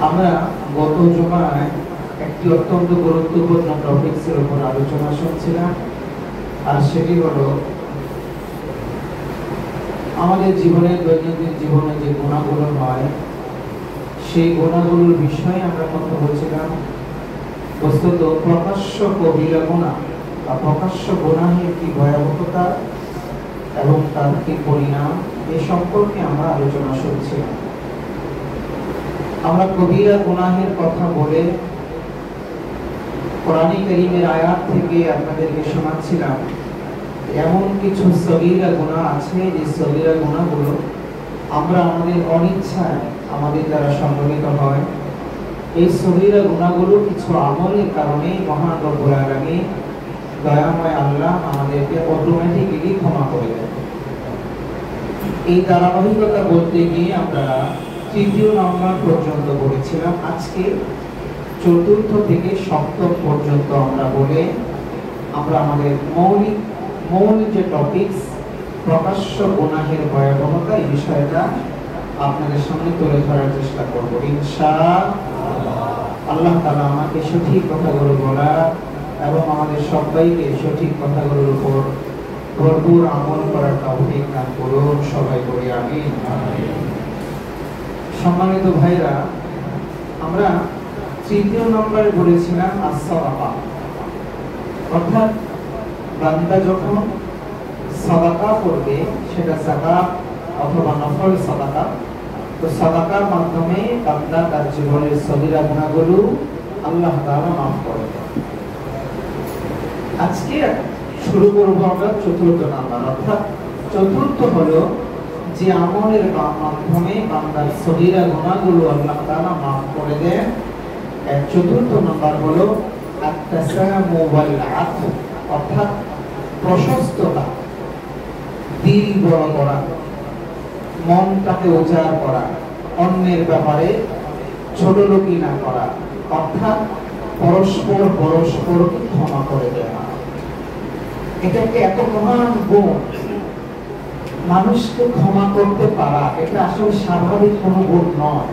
আমরা গত জুমায় একটি অত্যন্ত গুরুত্বপূর্ণ টপিকসের উপর আলোচনা শুনছিলাম, আর সেটি হলো আমাদের জীবনের দৈনন্দিন জীবনে যে গুণাগুলো হয় সেই গুণাগুলোর বিষয়ে আমরা কথা বলছিলাম। বস্তুত প্রকাশ্য কবিরা গুনাহ বা প্রকাশ্য গুনাহের কি ভয়াবহতা এবং তার কি পরিণাম এ সম্পর্কে আমরা আলোচনা শুনছিলাম। আমরা কবিরা গুনাহের কথা বলে কোরআন কারীমের আয়াত থেকে আপনাদেরকে শোনাচ্ছিলাম এমন কিছু সগীরা গুনাহ আছে যে সগীরা গুনাহগুলো আমরা আমাদের অনিচ্ছায় আমাদের দ্বারা সংঘটিত হয়। এই সগীরা গুনাহগুলো কিছু আমলের কারণে মহান রব্বুল আলামিন দয়াময় আল্লাহ আমাদেরকে অটোমেটিক্যালি ক্ষমা করে দেন। এই ধারাবাহিকতা বলতে গিয়ে আমরা তৃতীয় নম্বর পর্যন্ত বলেছিলাম। আজকে চতুর্থ থেকে সপ্তম পর্যন্ত আমরা বলে আমরা আমাদের মৌলিক যে টপিকস প্রকাশ্য গুনাহের ভয়াবহতা এই বিষয়টা আপনাদের সামনে তুলে ধরার চেষ্টা করব ইনশাআল্লাহ। আল্লাহ তাআলা আমাকে সঠিক কথাগুলো বলা এবং আমাদের সবাইকে সঠিক কথাগুলোর উপর ভরপুর আমল করার তৌফিক দান করুন। সবাই বলি আমিন। সম্মানিত ভাইরা, আমরা তৃতীয় নম্বরে বলেছিলাম as-সাদাকা, অর্থাৎ বান্দা যখন সাদাকা করবে সেটা যাকাত অথবা নফল সাদাকা, তো সাদাকার মাধ্যমে বান্দা তার জীবনের সগীরা গুনাহগুলো আল্লাহ তাআলা মাফ করে দেন। আজকে শুরু করব আমরা চতুর্থ নাম্বার, অর্থাৎ চতুর্থ হলো যে আমলের মাধ্যমে বান্দার সগীরা গুনাহগুলো আল্লাহ তাআলা মাফ করে দেন। এর চতুর্থ নাম্বার হলো আত-তাসামু ওয়াল আফু, অর্থাৎ প্রশস্ততা, দিল বড় করা, মনটাকে উজাড় করা, অন্যের ব্যাপারে ছোটলোকি না করা, অর্থাৎ পরস্পরকে ক্ষমা করে দেওয়া। এটা এত মহান গুণ, মানুষকে ক্ষমা করতে পারা এটা আসলে স্বাভাবিক কোনো গুণ নয়।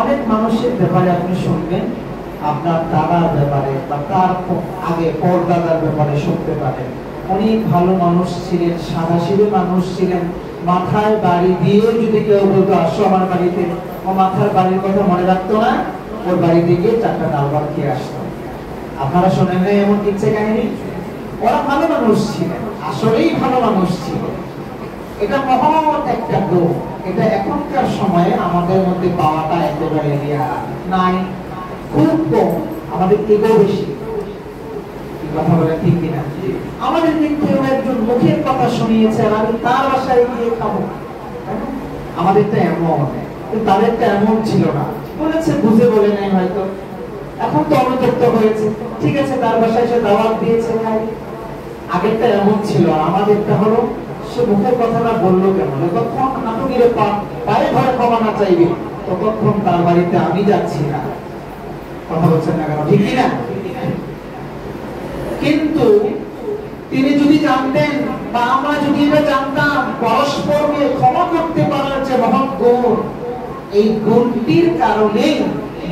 অনেক মানুষের ব্যাপারে আপনি শুনবেন, আপনার দাদার ব্যাপারে বা তার আগে পরদাদার ব্যাপারে শুনতে পারেন অনেক ভালো মানুষ ছিলেন, সাদাসিধে মানুষ ছিলেন, মাথায় বাড়ি দিয়ে যদি কেউ বলতো আসো আমার বাড়িতে, ও মাথার বাড়ির কথা মনে রাখতো না, ওর বাড়িতে গিয়ে চারটা ডাল ভাত খেয়ে আসতো। আপনারা শোনেন না এমন কিচ্ছা কাহিনী? ওরা ভালো মানুষ ছিলেন, আসলেই ভালো মানুষ ছিলেন। এটা মহৎ একটা গুণ। এটা এখনকার সময়ে আমাদের মধ্যে পাওয়াটা একেবারে নাই, খুব কম। আমাদের ইগো বেশি, কথা বলে ঠিক কিনা? আমাদের কিন্তু একজন মুখের কথা শুনিয়েছে আর আমি তার বাসায় গিয়ে খাবো, আমাদের তো এমন, তাদের তো এমন ছিল না। বলেছে বুঝে বলে নাই হয়তো, এখন তো অনুতপ্ত হয়েছে, ঠিক আছে তার বাসায় সে দাওয়াত দিয়েছে ভাই। আগেরটা এমন ছিল, আমাদেরটা হলো সে মুখের কথাটা বললো কেমন, যতক্ষণ নাটকের পায়ে ধরে ক্ষমা না চাইবে ততক্ষণ তার বাড়িতে আমি যাচ্ছি না। কথা বলছেন না কেন? ঠিক কিনা? কিন্তু তিনি যদি জানতেন বা আমরা যদি এটা জানতাম পরস্পরকে ক্ষমা করতে পারার যে মহৎ গুণ, এই গুণটির কারণেই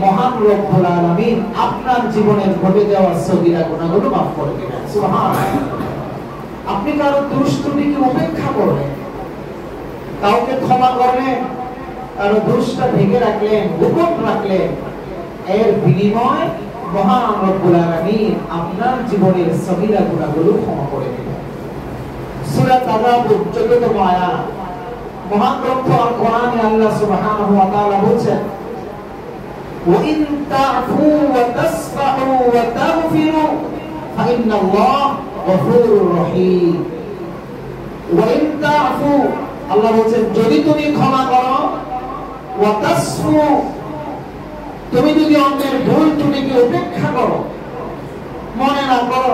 মহান রব্বুল আলামিন আপনার জীবনের ঘটে যাওয়া সগীরা গুনাহগুলো মাফ করে দিবেন। সুবহানাল্লাহ। আপনি কারো দোষ ত্রুটিকে উপেক্ষা করলেন, কাউকে ক্ষমা করলেন, কারো দোষটা ঢেকে রাখলেন, গোপন রাখলেন, এর বিনিময়ে মহান রব্বুল আলামিন আপনার জীবনের সগীরা গুনাহগুলো ক্ষমা করে দিবেন। সূরা তাগাবুন 14তম আয়াত, মহান গ্রন্থ আল কোরআনে আল্লাহ সুবহানাহু ওয়া তাআলা বলেন, ওয়া ইন তা'ফু ওয়া তাসফাহু ওয়া তাগফিরু ফাইন্নাল্লাহ গফুরুর রহিম। ওয়া ইন তা'ফু, আল্লাহ বলেন যদি তুমি ক্ষমা করো, ওয়া তাসফু, তুমি যদি অন্যের ভুল ত্রুটিকে উপেক্ষা করো, মনে না করো,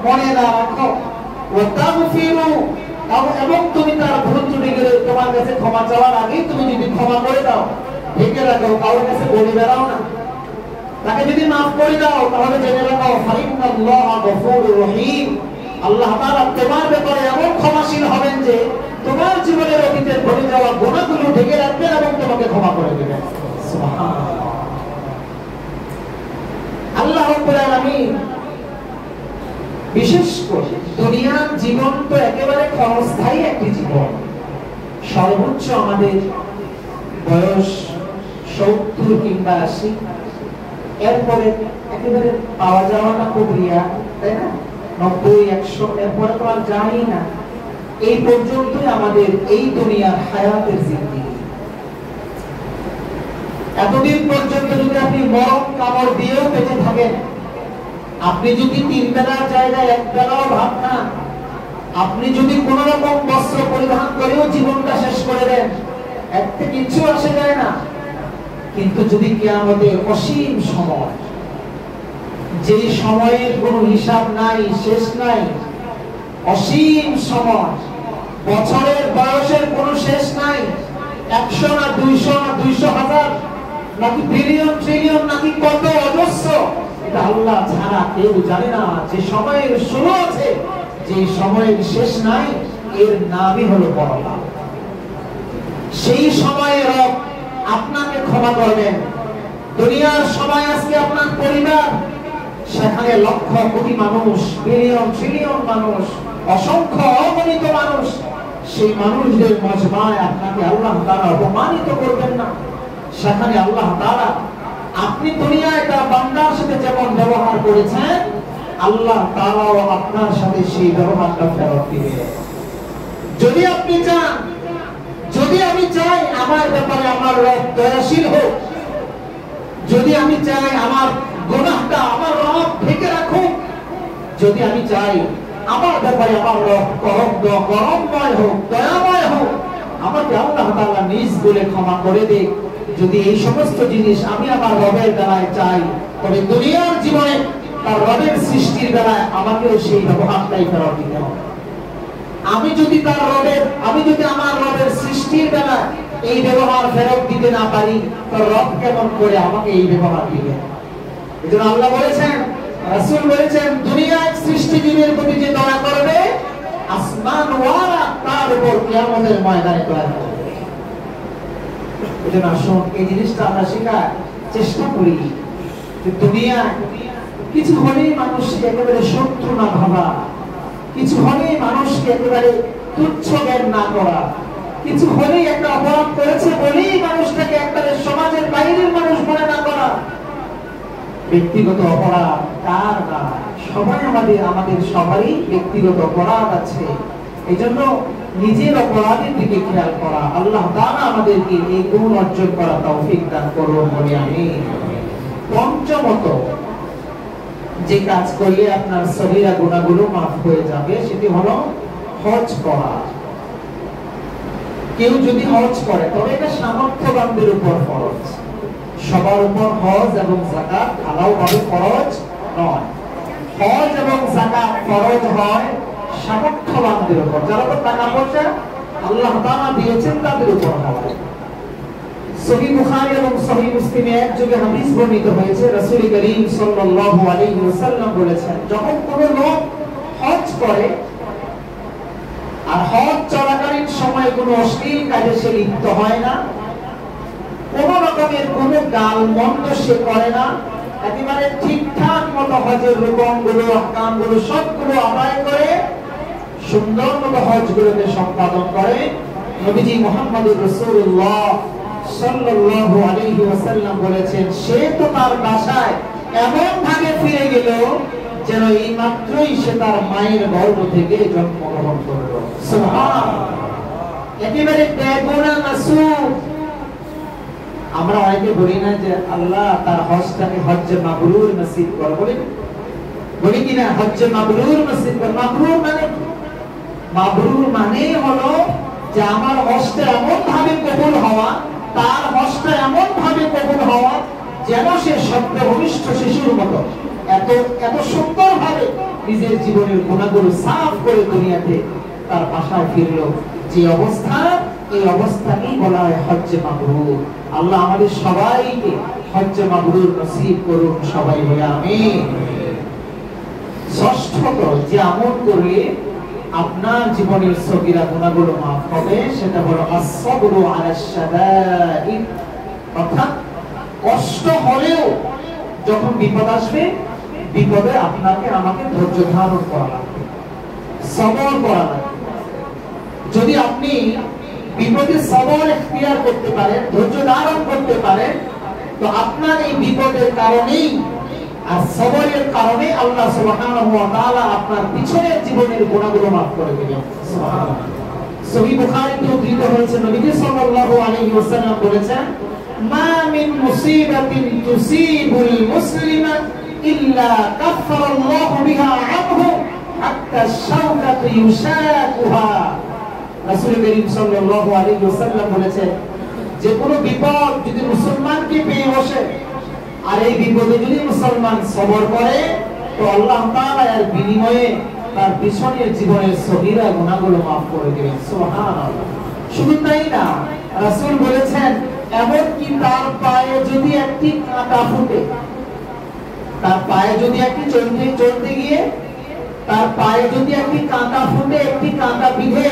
মনে না রাখো, ওয়া তাগফিরু, এবং তুমি তার ভুল ত্রুটিকে তোমার কাছে ক্ষমা চাওয়ার আগেই তুমি যদি ক্ষমা করে দাও, ঢেকে রাখো, কারোর কাছে বলে বেড়াও না, তাকে যদি মাফ করে দাও, তাহলে জেনে রাখো ফাইন্নাল্লাহ গফুরুর রহিম, আল্লাহ তাআলা তোমার ব্যাপারে এমন ক্ষমাশীল হবেন যে তোমার জীবনের অতীতের ঘটে যাওয়া গুনাহগুলো ঢেকে রাখবেন এবং তোমাকে ক্ষমা করে দেবেন। সুবহানাল্লাহ। বিশেষ করে দুনিয়ার জীবন তো একেবারে ক্ষণস্থায়ী একটি জীবন। সর্বোচ্চ আমাদের বয়স 70 কিংবা 80, এরপরে একেবারে পাওয়া যাওয়াটা খুব রিয়া, তাই না? 90, 100, এরপরে তো আর যাই না। এই পর্যন্তই আমাদের এই দুনিয়ার হায়াতের জিন্দেগি। এতদিন পর্যন্ত যদি আপনি মরণ কামড় দিয়েও বেঁচে থাকেন, আপনি যদি 3 বেলার জায়গায় 1 বেলাও ভাত খান, আপনি যদি কোন রকম বস্ত্র পরিধান করেও জীবনটা শেষ করে দেন, এতে কিছু আসে যায় না। কিন্তু যদি কিয়ামতের অসীম সময়, যে সময়ের কোনো হিসাব নাই, শেষ নাই, অসীম সময়, বছরের বয়সের কোনো শেষ নাই, 100 না 200 না 200,000 নাকি বিলিয়ন ট্রিলিয়ন নাকি কত অজস্র, এটা আল্লাহ ছাড়া কেউ জানে না। যে সময়ের শুরু আছে, যে সময়ের শেষ নাই, এর নামই হলো পরকাল। সেই সময়ে রব আপনাকে ক্ষমা করবেন। দুনিয়ার সময় আজকে আপনার পরিবার, সেখানে লক্ষ কোটি মানুষ, বিলিয়ন ট্রিলিয়ন মানুষ, অসংখ্য অগণিত মানুষ, সেই মানুষদের মজমায় আপনাকে আল্লাহ তাআলা অপমানিত করবেন না। সেখানে আল্লাহ তাআলা আপনি দুনিয়ায় তার বান্দার সাথে যেমন ব্যবহার করেছেন, আল্লাহ তাআলাও আপনার সাথে সেই ব্যবহারটা ফেরত দিবেন। যদি আপনি চান, যদি আমি চাই আমার ব্যাপারে আমার রব দয়াশীল হোক, যদি আমি চাই আমার গুনাহটা আমার রব ঢেকে রাখুক, যদি আমি চাই আমার ব্যাপারে আমার রব করমময় হোক, দয়াময় হোক, আমাকে আল্লাহ তাআলা নিজ বলে ক্ষমা করে দেখ, যদি এই সমস্ত জিনিস আমি আমার রবের দ্বারায় চাই, তবে দুনিয়ার জীবনে তার রবের সৃষ্টির বেলায় আমাকেও সেই ব্যবহারটাই ফেরত দিতে হবে। আমি যদি আমার রবের সৃষ্টির বেলায় এই ব্যবহার ফেরত দিতে না পারি, তো রব কেমন করে আমাকে এই ব্যবহার দিবেন? এজন্য আল্লাহ বলেছেন, রাসূল বলেছেন, দুনিয়ার সৃষ্টিজীবের প্রতি যে দয়া করবে, আসমান ওয়ালা তার উপর কিয়ামতের ময়দানে দয়া করবে। এজন্য আসুন এই জিনিসটা আমরা শেখার চেষ্টা করি যে দুনিয়ায় কিছু হলেই মানুষকে একেবারে শত্রু না ভাবা, কিছু হলেই মানুষকে একেবারে তুচ্ছ জ্ঞান না করা, কিছু হলেই একটা অপরাধ করেছে বলেই মানুষটাকে একেবারে সমাজের বাইরের মানুষ মনে না করা। ব্যক্তিগত অপরাধ কার না? সবাই আমাদের সবারই ব্যক্তিগত অপরাধ আছে। এই জন্য নিজের অপরাধের দিকে খেয়াল করা। আল্লাহ তাআলা আমাদেরকে এই গুণ অর্জন করা তৌফিক দান করুন বলে আমি। পঞ্চমত, যে কাজ করলে আপনার সগীরা গুনাহগুলো মাফ হয়ে যাবে, সেটি হলো হজ করা। কেউ যদি হজ করে, তবে এটা সামর্থ্যবানদের উপর ফরজ। সবার উপর হজ এবং যাকাত আলাদাভাবে ফরজ নয়। হজ এবং যাকাত ফরজ হয় সামর্থ্যবানদের উপর, যারা টাকা পয়সা আল্লাহ তাআলা দিয়েছেন তাদের উপর হয়। সহিহ বুখারী এবং সহিহ মুসলিমে এক যুগে হাদিস বর্ণিত হয়েছে, রাসূল করিম সাল্লাল্লাহু আলাইহি ওয়াসাল্লাম বলেছেন, যখন কোনো লোক হজ করে আর হজ চলাকালীন সময় কোনো অশ্লীল কাজে সে লিপ্ত হয় না, কোন রকমের কোনো গালমন্দ সে করে না, একেবারে ঠিকঠাক মতো হজের রুকনগুলো, আহকামগুলো সবগুলো আদায় করে সুন্দর মতো হজগুলোকে সম্পাদন করে, নবীজি মুহাম্মদুর রাসূলুল্লাহ সাল্লাল্লাহু আলাইহি ওয়াসাল্লাম বলেছেন, সে তো তার বাসায় এমন ভাবে ফিরে গেল যেন এই মাত্রই সে তার মায়ের গর্ভ থেকে জন্মগ্রহণ করলো। সুবহানাল্লাহ, একেবারে বেগুনা মাসুম। আমরা অনেকে বলি না যে আল্লাহ তার হজটাকে হজ্জে মাবরুর নসিব করে, বলি কিনা? হজ্জে মাবরুর নসিব করে। মাবরুর মানে হলো যে আমার হজটা এমন ভাবে কবুল হওয়া, তার হজটা এমন ভাবে কবুল হওয়া যেন সে সত্যভূমিষ্ঠ শিশুর মতো এত সুন্দর ভাবে নিজের জীবনের গুনাহগুলো সাফ করে দুনিয়াতে তার বাসায় ফিরলো। যে অবস্থা, এই অবস্থাকেই বলা হয় হজ্জে মাবরুর। আল্লাহ আমাদের সবাইকে হজ্জে মাবরুর নসিব করুন, সবাই বলে আমিন। ষষ্ঠত, যে আমল করলে আপনার জীবনের সগীরা গুনাহগুলো মাফ হবে, সেটা হলো as-sabru আলা শাদাইদ। অর্থাৎ কষ্ট হলেও যখন বিপদ আসবে বিপদে আপনাকে আমাকে ধৈর্য ধারণ করা লাগবে, সবর করা লাগবে। যদি আপনি বিপদে সবর ইখতিয়ার করতে পারেন, ধৈর্য ধারণ করতে পারেন, তো আপনার এই বিপদের কারণেই আর সবরের কারণে আল্লাহ সুবহানাহু ওয়া তাআলা আপনার পিছনের জীবনের গুনাহগুলো মাফ করে দিবেন। সুবহানাল্লাহ। সহিহ বুখারীতে উদ্ধৃত হয়েছে, নবী সাল্লাল্লাহু আলাইহি ওয়াসাল্লাম বলেছেন, মা মিন মুসিবাতিন তুসিবুল মুসলিমা ইল্লা কাফফারাল্লাহু বিহা আনহু হাত্তা শাওকাতু ইউশাকুহা। রাসূল করিম সাল্লাল্লাহু আলাইহি ওয়াসাল্লাম বলেছেন, যে কোনো বিপদ যদি মুসলমানকে পেয়ে বসে আর এই বিপদে যদি মুসলমান সবর করে, তো আল্লাহ তাআলা এর বিনিময়ে তার পিছনের জীবনের সগীরা গুনাহগুলো মাফ করে দিবেন। সুবহানাল্লাহ। শুধু তাই না, রাসূল বলেছেন, এমন কি তার পায়ে যদি একটি কাঁটা ফুটে, তার পায়ে যদি একটি চলতে গিয়ে তার পায়ে যদি একটি কাঁটা ফুটে, একটি কাঁটা বিঁধে,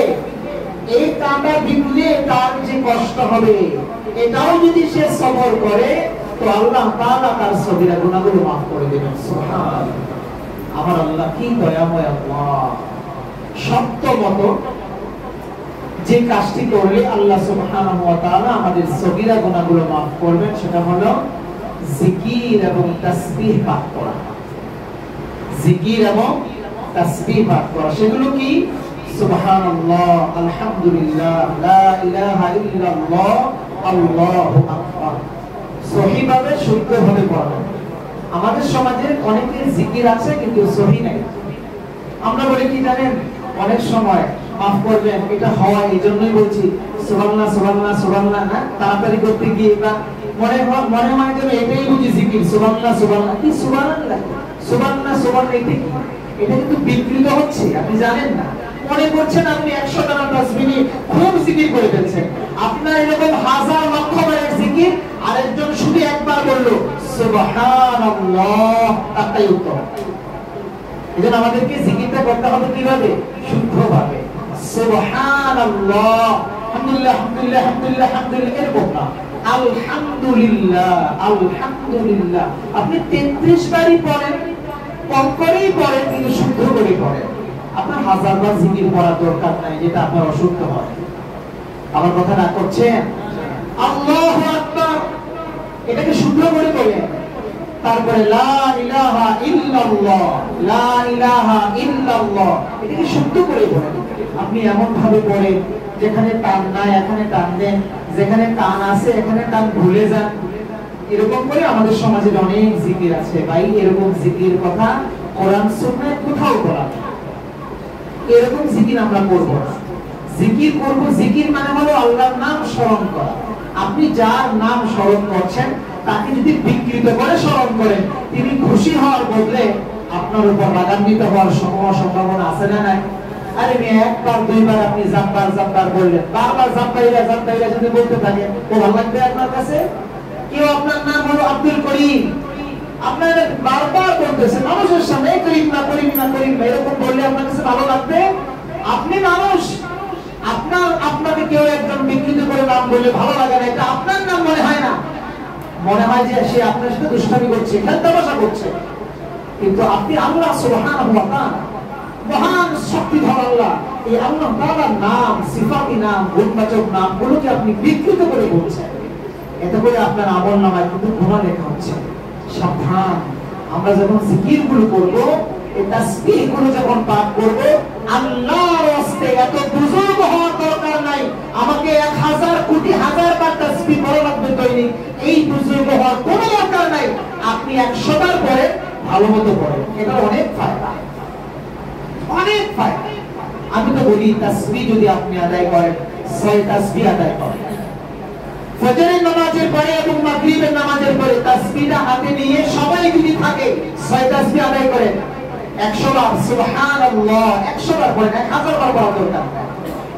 এই কাঁটা বিঁধলে তার যে কষ্ট হবে, এটাও যদি সে সবর করে, তো আল্লাহ তাআলা তার সগীরা গুনাহগুলো মাফ করে দিবেন। সুবহানাল্লাহ। আমার আল্লাহ কি দয়াময় আল্লাহ। সত্যমত যে কাজটি করলে আল্লাহ সুবহানাহু ওয়া তাআলা আমাদের সগীরা গুনাহগুলো মাফ করবেন, সেটা হলো জিকির এবং তাসবিহ পাঠ করা। জিকির এবং তাসবিহ পাঠ করা, সেগুলো কি? সুবহানাল্লাহ, আলহামদুলিল্লাহ, লা ইলাহা ইল্লাল্লাহ, আল্লাহু আকবার। সহিভাবে শুদ্ধভাবে পড়া। আমাদের সমাজে অনেকের জিকির আছে কিন্তু সহি নাই। আমরা বলি কি জানেন, অনেক সময়, মাফ করবেন, এটা হওয়া এই জন্যই বলছি, সুবহানাল্লাহ সুবহানাল্লাহ সুবহানাল্লাহ না তাড়াতাড়ি করতে গিয়ে বা মনে হয় যেন এটাই বুঝি জিকির, সুবহানাল্লাহ সুবহানাল্লাহ। কি সুবহানাল্লাহ সুবহানাল্লাহ সুবহানাল্লাহ, এটা কিন্তু বিকৃত হচ্ছে, আপনি জানেন না। মনে করছেন আপনি 100 টানা তাসবিহ খুব জিকির করে ফেলছেন। আপনার এরকম হাজার লক্ষ বারের জিকির, আরেকজন শুধু একবার বললো সুবহানাল্লাহ, তাই উত্তম। এজন্য আমাদেরকে জিকিরটা করতে হবে কিভাবে? শুদ্ধভাবে। সুবহানাল্লাহ, আলহামদুলিল্লাহ আলহামদুলিল্লাহ আলহামদুলিল্লাহ আলহামদুলিল্লাহ, এরকম না। আলহামদুলিল্লাহ আলহামদুলিল্লাহ আপনি 33 বারই পড়েন, কম করেই পড়েন, কিন্তু শুদ্ধ করে পড়েন। আপনার হাজারবার জিকির পড়ার দরকার নাই, যেটা আপনার অশুদ্ধ হয়। আমার কথা না করছেন? আল্লাহু আকবার, এটাকে শুদ্ধ করে বলেন। তারপরে লা ইলাহা ইল্লাল্লাহ, লা ইলাহা ইল্লাল্লাহ, এটাকে শুদ্ধ করে বলেন। আপনি এমন ভাবে পড়েন যেখানে টান নাই এখানে টান দেন, যেখানে টান আছে এখানে টান ভুলে যান। এরকম করে আমাদের সমাজে অনেক জিকির আছে ভাই। এরকম জিকির কথা কোরআন সুন্নাহয় কোথাও বলা নেই। এরকম জিকির আমরা করব না। জিকির করব, জিকির মানে হলো আল্লাহর নাম স্মরণ করা। আপনি যার নাম স্মরণ করছেন তাকে যদি বিকৃত করে স্মরণ করেন, তিনি খুশি হওয়ার বদলে আপনার উপর রাগান্বিত হওয়ার সম্ভাবনা আছে না নাই? আরে একবার দুইবার আপনি জাব্বার জাব্বার বললেন, বারবার জাব্বাইরা জাব্বাইরা যদি বলতে থাকেন, তো ভালো লাগবে আপনার কাছে? কেউ আপনার নাম হলো আব্দুল করিম, আপনার বারবার বলতেছেন মানুষের সামনে, করিম না করিম না করিম না, এরকম বললে আপনার কাছে ভালো লাগবে? আপনি মানুষ, আপনাকে কেউ একজন বিকৃত করে নাম বললে ভালো লাগে না, এটা আপনার নাম মনে হয় না, মনে হয় যে সে আপনার সাথে দুষ্টামি করছে, খেলতামাশা করছে। কিন্তু আপনি আল্লাহ সুবহানাহু ওয়া তাআলা, মহান শক্তিধর আল্লাহ, এই আল্লাহ তাআলার নাম, সিফাতি নাম, গুণবাচক নামগুলোকে আপনি বিকৃত করে বলছেন। এতে করে আপনার আমলনামায় কিন্তু গুনাহ লেখা হচ্ছে। সাবধান, আমরা যখন জিকিরগুলো করব, এই তাসবিহগুলো যখন পাঠ করব, আল্লাহর রাস্তে এত বুজুর্গ হওয়ার দরকার নাই, আমাকে 1000 কোটি হাজার বার তাসবিহ পড়া লাগবে দৈনিক, এই বুজুর্গ হওয়ার কোনো দরকার নাই। আপনি 100 বার পড়ে ভালো মতো পড়েন, এটা অনেক ফায়দা, অনেক ফায়দা। আমি তো বলি তাসবিহ যদি আপনি আদায় করেন, 6 তাসবিহ আদায় করেন, ফজরের নামাজের পরে এবং মাগরিবের নামাজের পরে তাসবিহটা হাতে নিয়ে সবাই যদি থাকে 6 তাসবিহ আদায় করেন, 100 বার সুবহানাল্লাহ 100 বার পড়েন, 1000 বার পড়া দরকার।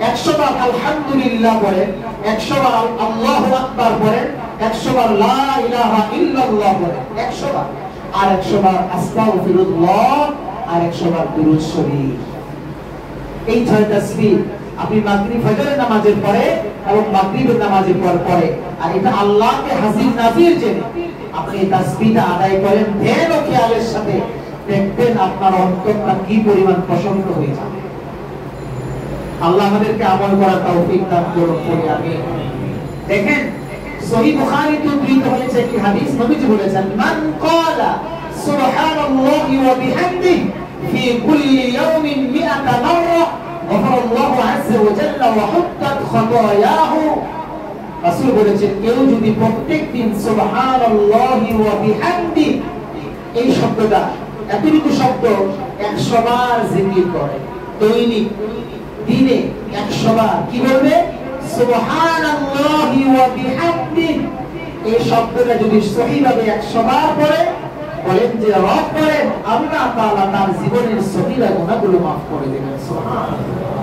100 বার আলহামদুলিল্লাহ পড়েন, 100 বার আল্লাহু আকবার পড়েন, 100 বার লা ইলাহা ইল্লাল্লাহ পড়েন, 100 বার, আর 100 বার আস্তাগফিরুল্লাহ, আর 100 বার দুরূদ শরীফ। এই 6 তাসবিহ আপনি মাগরিব ফজরের নামাজের পরে এবং মাগরিবের নামাজের পরে, আর এটা আল্লাহকে হাজির নাজির জেনে আপনি এই তাসবিহটা আদায় করেন ধ্যান ও খেয়ালের সাথে, দেখবেন আপনার অন্তরটা কি পরিমাণ প্রশান্ত হয়ে যাবে। আল্লাহ আমাদেরকে আমল করার তৌফিক দান করুন, পড়ি আমিন। দেখেন সহিহ বুখারীতে উদ্ধৃত হয়েছে একটি হাদিস, নবীজি বলেছেন, মান ক্বালা সুবহানাল্লাহি ওয়া বিহামদিহি ফি কুল্লি ইয়াউমিন মিআতা মাররা গফারাল্লাহু আযজা ওয়া জাল্লা ওয়া হুত্তাত খাতায়াহু। রাসূল বলেছেন, কেউ যদি প্রত্যেকদিন সুবহানাল্লাহি ওয়া বিহামদিহি এই শব্দটা, এতটুকু শব্দ 100 বার জিকির করে, দৈনিক দিনে 100 বার কি বলবে? সুবহানাল্লাহি ওয়া বিহামদিহি। এই শব্দটা যদি সহিভাবে 100 বার পড়ে, বলেন যে রব করেন, আল্লাহ তাআলা তার জীবনের সগীরা গুনাহগুলো maaf করে দেবেন। সুবহানাল্লাহ।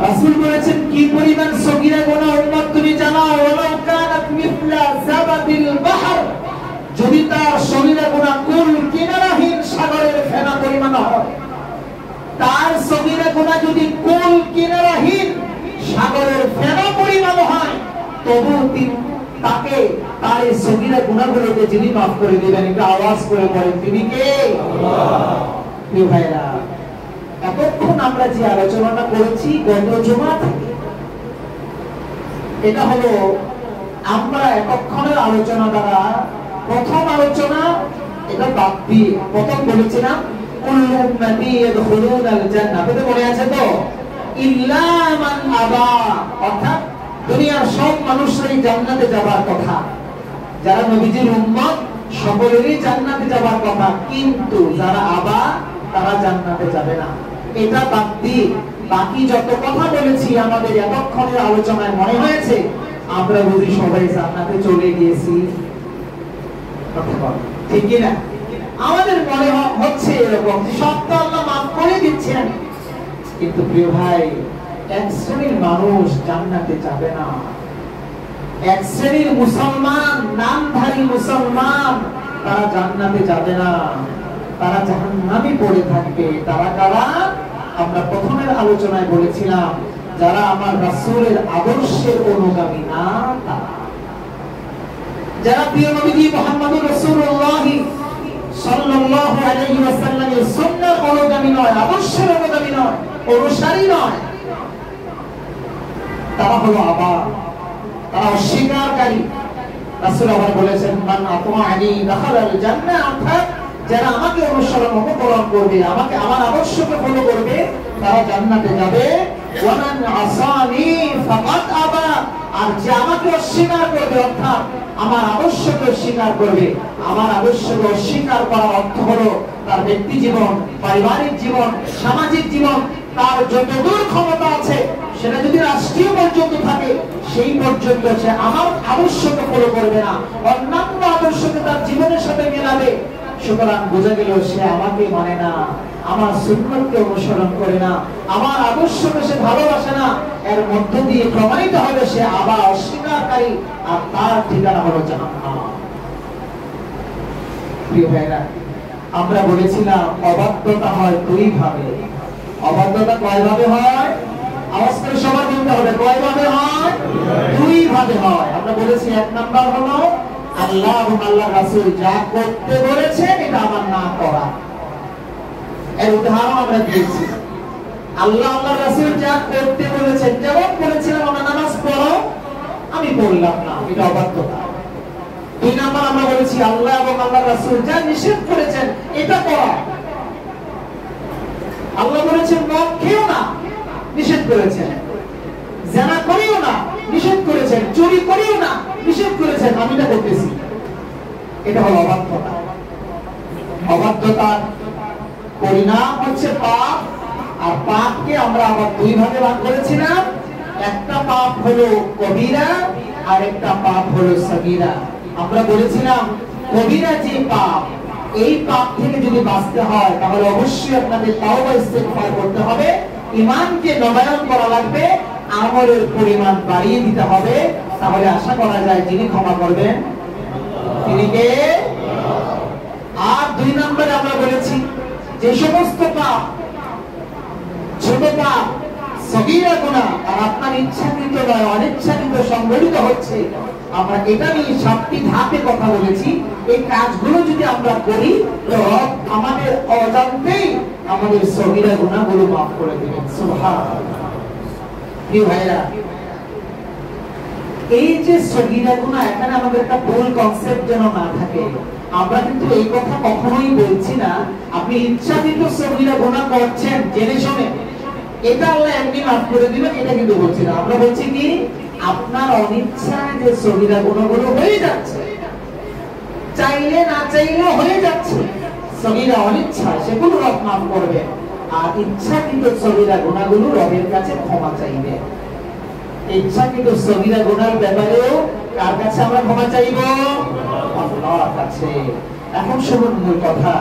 রাসূল বলেছেন, কি পরিমাণ সগীরা গুনাহ উম্মত তুমি জানাও, ওয়ালাউ কানাত মিথলা জাবাদিল বাহর, যদি তার সগীরা গুনাহ কুল কিনারাহীন সাগরের ফেনা পরিমাণ হয়, তার সগীরা গুনাহ যদি কুল কিনারাহীন সাগরের ফেনা পরিমাণ হয়, তবু তাকে তার এই সগীরা গুনাহগুলোকে যিনি maaf করে দিবেন। একটা আওয়াজ করে বলেন, তিনি কে? আল্লাহ। প্রিয় ভাইরা, এতক্ষণ আমরা যে আলোচনাটা করেছি গত জুমা থেকে, এটা হলো আমরা এতক্ষণের আলোচনা দ্বারা প্রথম আলোচনা, এটা বাদ দিয়ে প্রথম বলেছিলাম কুল্লু উম্মতি ইয়াদখুলুনাল জান্নাহ, আপনাদের মনে আছে তো? ইল্লা মান আবা, অর্থাৎ দুনিয়ার সব মানুষেরই জান্নাতে যাবার কথা, যারা নবীজির উম্মত সকলেরই জান্নাতে যাবার কথা, কিন্তু যারা আবা তারা জান্নাতে যাবে না। এটা বাদ দিয়ে বাকি যত কথা বলেছি আমাদের এতক্ষণের আলোচনায় মনে হয়েছে আমরা বুঝি সবাই জান্নাতে চলে গিয়েছি, ঠিক কি না? আমাদের মনে হচ্ছে এরকম, সব তো আল্লাহ maaf করে দিচ্ছেন, কিন্তু প্রিয় ভাই, এক শ্রেণীর মানুষ জান্নাতে যাবে না। এক শ্রেণীর মুসলমান, নামধারী মুসলমান, তারা জান্নাতে যাবে না, তারা জাহান্নামে পড়ে থাকবে। তারা কারা? আমরা প্রথমের আলোচনায় বলেছিলাম, যারা আমার রাসূলের আদর্শের অনুগামী না, তারা যারা প্রিয় নবীজি মুহাম্মদুর রাসূলুল্লাহ সাল্লাল্লাহু আলাইহি ওয়াসাল্লামের সুন্নাহর অনুগামী নয়, আদর্শের অনুগামী নয়, অনুসারী নয়, তারা হলো আবা, তারা অস্বীকারী। রাসূল আবার বলেছেন, মান আতাআনি দাখালাল জান্নাহ, অর্থাৎ যারা আমাকে অনুসরণ অনুকরণ করবে, আমাকে আমার আদর্শকে ফলো করবে, তারা জান্নাতে যাবে। ওয়া মান আসানি ফাকাদ আবা, আর যে আমাকে অস্বীকার করবে, অর্থাৎ আমার আদর্শকে অস্বীকার করবে, আমার আদর্শকে অস্বীকার করার অর্থ হলো তার ব্যক্তি জীবন, পারিবারিক জীবন, সামাজিক জীবন, তার যতদূর ক্ষমতা আছে, সেটা যদি রাষ্ট্রীয় পর্যন্ত থাকে, সেই পর্যন্ত সে আমার আদর্শকে ফলো করবে না, অন্যান্য আদর্শকে তার জীবনের সাথে মেলাবে। সুতরাং বোঝা গেল সে আমাকে মানে না, আমার সুন্নতকে অনুসরণ করে না, আমার আদর্শকে সে ভালোবাসে না। এর মধ্য দিয়ে প্রমাণিত হবে সে আবার অস্বীকারী, আর তার ঠিকানা হলো জাহান্নাম। প্রিয় ভাইরা, আমরা বলেছিলাম অবাধ্যতা হয় দুই ভাবে। অবাধ্যতা কয় ভাবে হয়? আওয়াজ করে সবার বলতে হবে, কয় ভাবে হয়? দুই ভাবে হয়। আমরা বলেছি এক নাম্বার হলো আল্লাহ এবং আল্লাহ রাসূল যা করতে বলেছেন এটা আমার না করা। এর উদাহরণ আমরা দিয়েছি, আল্লাহ আল্লাহ রাসূল যা করতে বলেছেন, যেমন বলেছিলাম আমরা নামাজ পড়ো, আমি পড়লাম না, এটা অবাধ্যতা। দুই নাম্বার আমরা বলেছি আল্লাহ এবং আল্লাহ রাসূল যা নিষেধ করেছেন এটা করা। আল্লাহ বলেছেন মদ খেও না, নিষেধ করেছেন। জিনা করিও না, নিষেধ করেছেন। চুরি করিও না, নিষেধ করেছেন, আমি এটা করতেছি। এটা হলো অবাধ্যতা। অবাধ্যতার পরিণাম হচ্ছে পাপ। আর পাপকে আমরা আবার দুই ভাগে ভাগ করেছিলাম, একটা পাপ হলো কবিরা আর একটা পাপ হলো সগীরা। আমরা বলেছিলাম কবিরা যে পাপ, এই পাপ থেকে যদি বাঁচতে হয় তাহলে অবশ্যই আপনাদের তাওবা ইস্তেগফার করতে হবে, ঈমানকে নবায়ন করা লাগবে, আমলের পরিমাণ বাড়িয়ে দিতে হবে। তাহলে আশা করা যায় যিনি ক্ষমা করবেন তিনি কে? আর দুই নম্বরে আমরা বলেছি যে সমস্ত পাপ, ছোট পাপ, সগীরা গুনাহ, আর আপনার ইচ্ছাকৃত নয় অনিচ্ছাকৃত সংঘটিত হচ্ছে, আমরা এটা নিয়ে 7টি ধাপে কথা বলেছি। এই কাজগুলো যদি আমরা করি তো রব আমাদের অজান্তেই আমাদের সগীরা গুনাহগুলো মাফ করে দিবেন। সুবহানাল্লাহ। কি ভাইরা, এই যে সগীরা গুনাহ, এখানে আমাদের একটা ভুল কনসেপ্ট যেন না থাকে। আমরা কিন্তু এই কথা কখনোই বলছি না আপনি ইচ্ছাকৃত সগীরা গুনাহ করছেন জেনে শুনে এটা আল্লাহ এমনি মাফ করে দিবেন, এটা কিন্তু বলছি না। আমরা বলছি কি আপনার অনিচ্ছায় যে সগীরা গুনাহগুলো হয়ে যাচ্ছে, চাইলে না চাইলে হয়ে যাচ্ছে, সগীরা অনিচ্ছা, সেগুলো রব মাফ করবে। আর ইচ্ছাকৃত সগীরা গুনাহগুলো রবের কাছে ক্ষমা চাইবে। ইচ্ছাকৃত সগীরা গুনাহর ব্যাপারেও কার কাছে আমরা ক্ষমা চাইব? আল্লাহর কাছে। এখন শুনুন মূল কথা।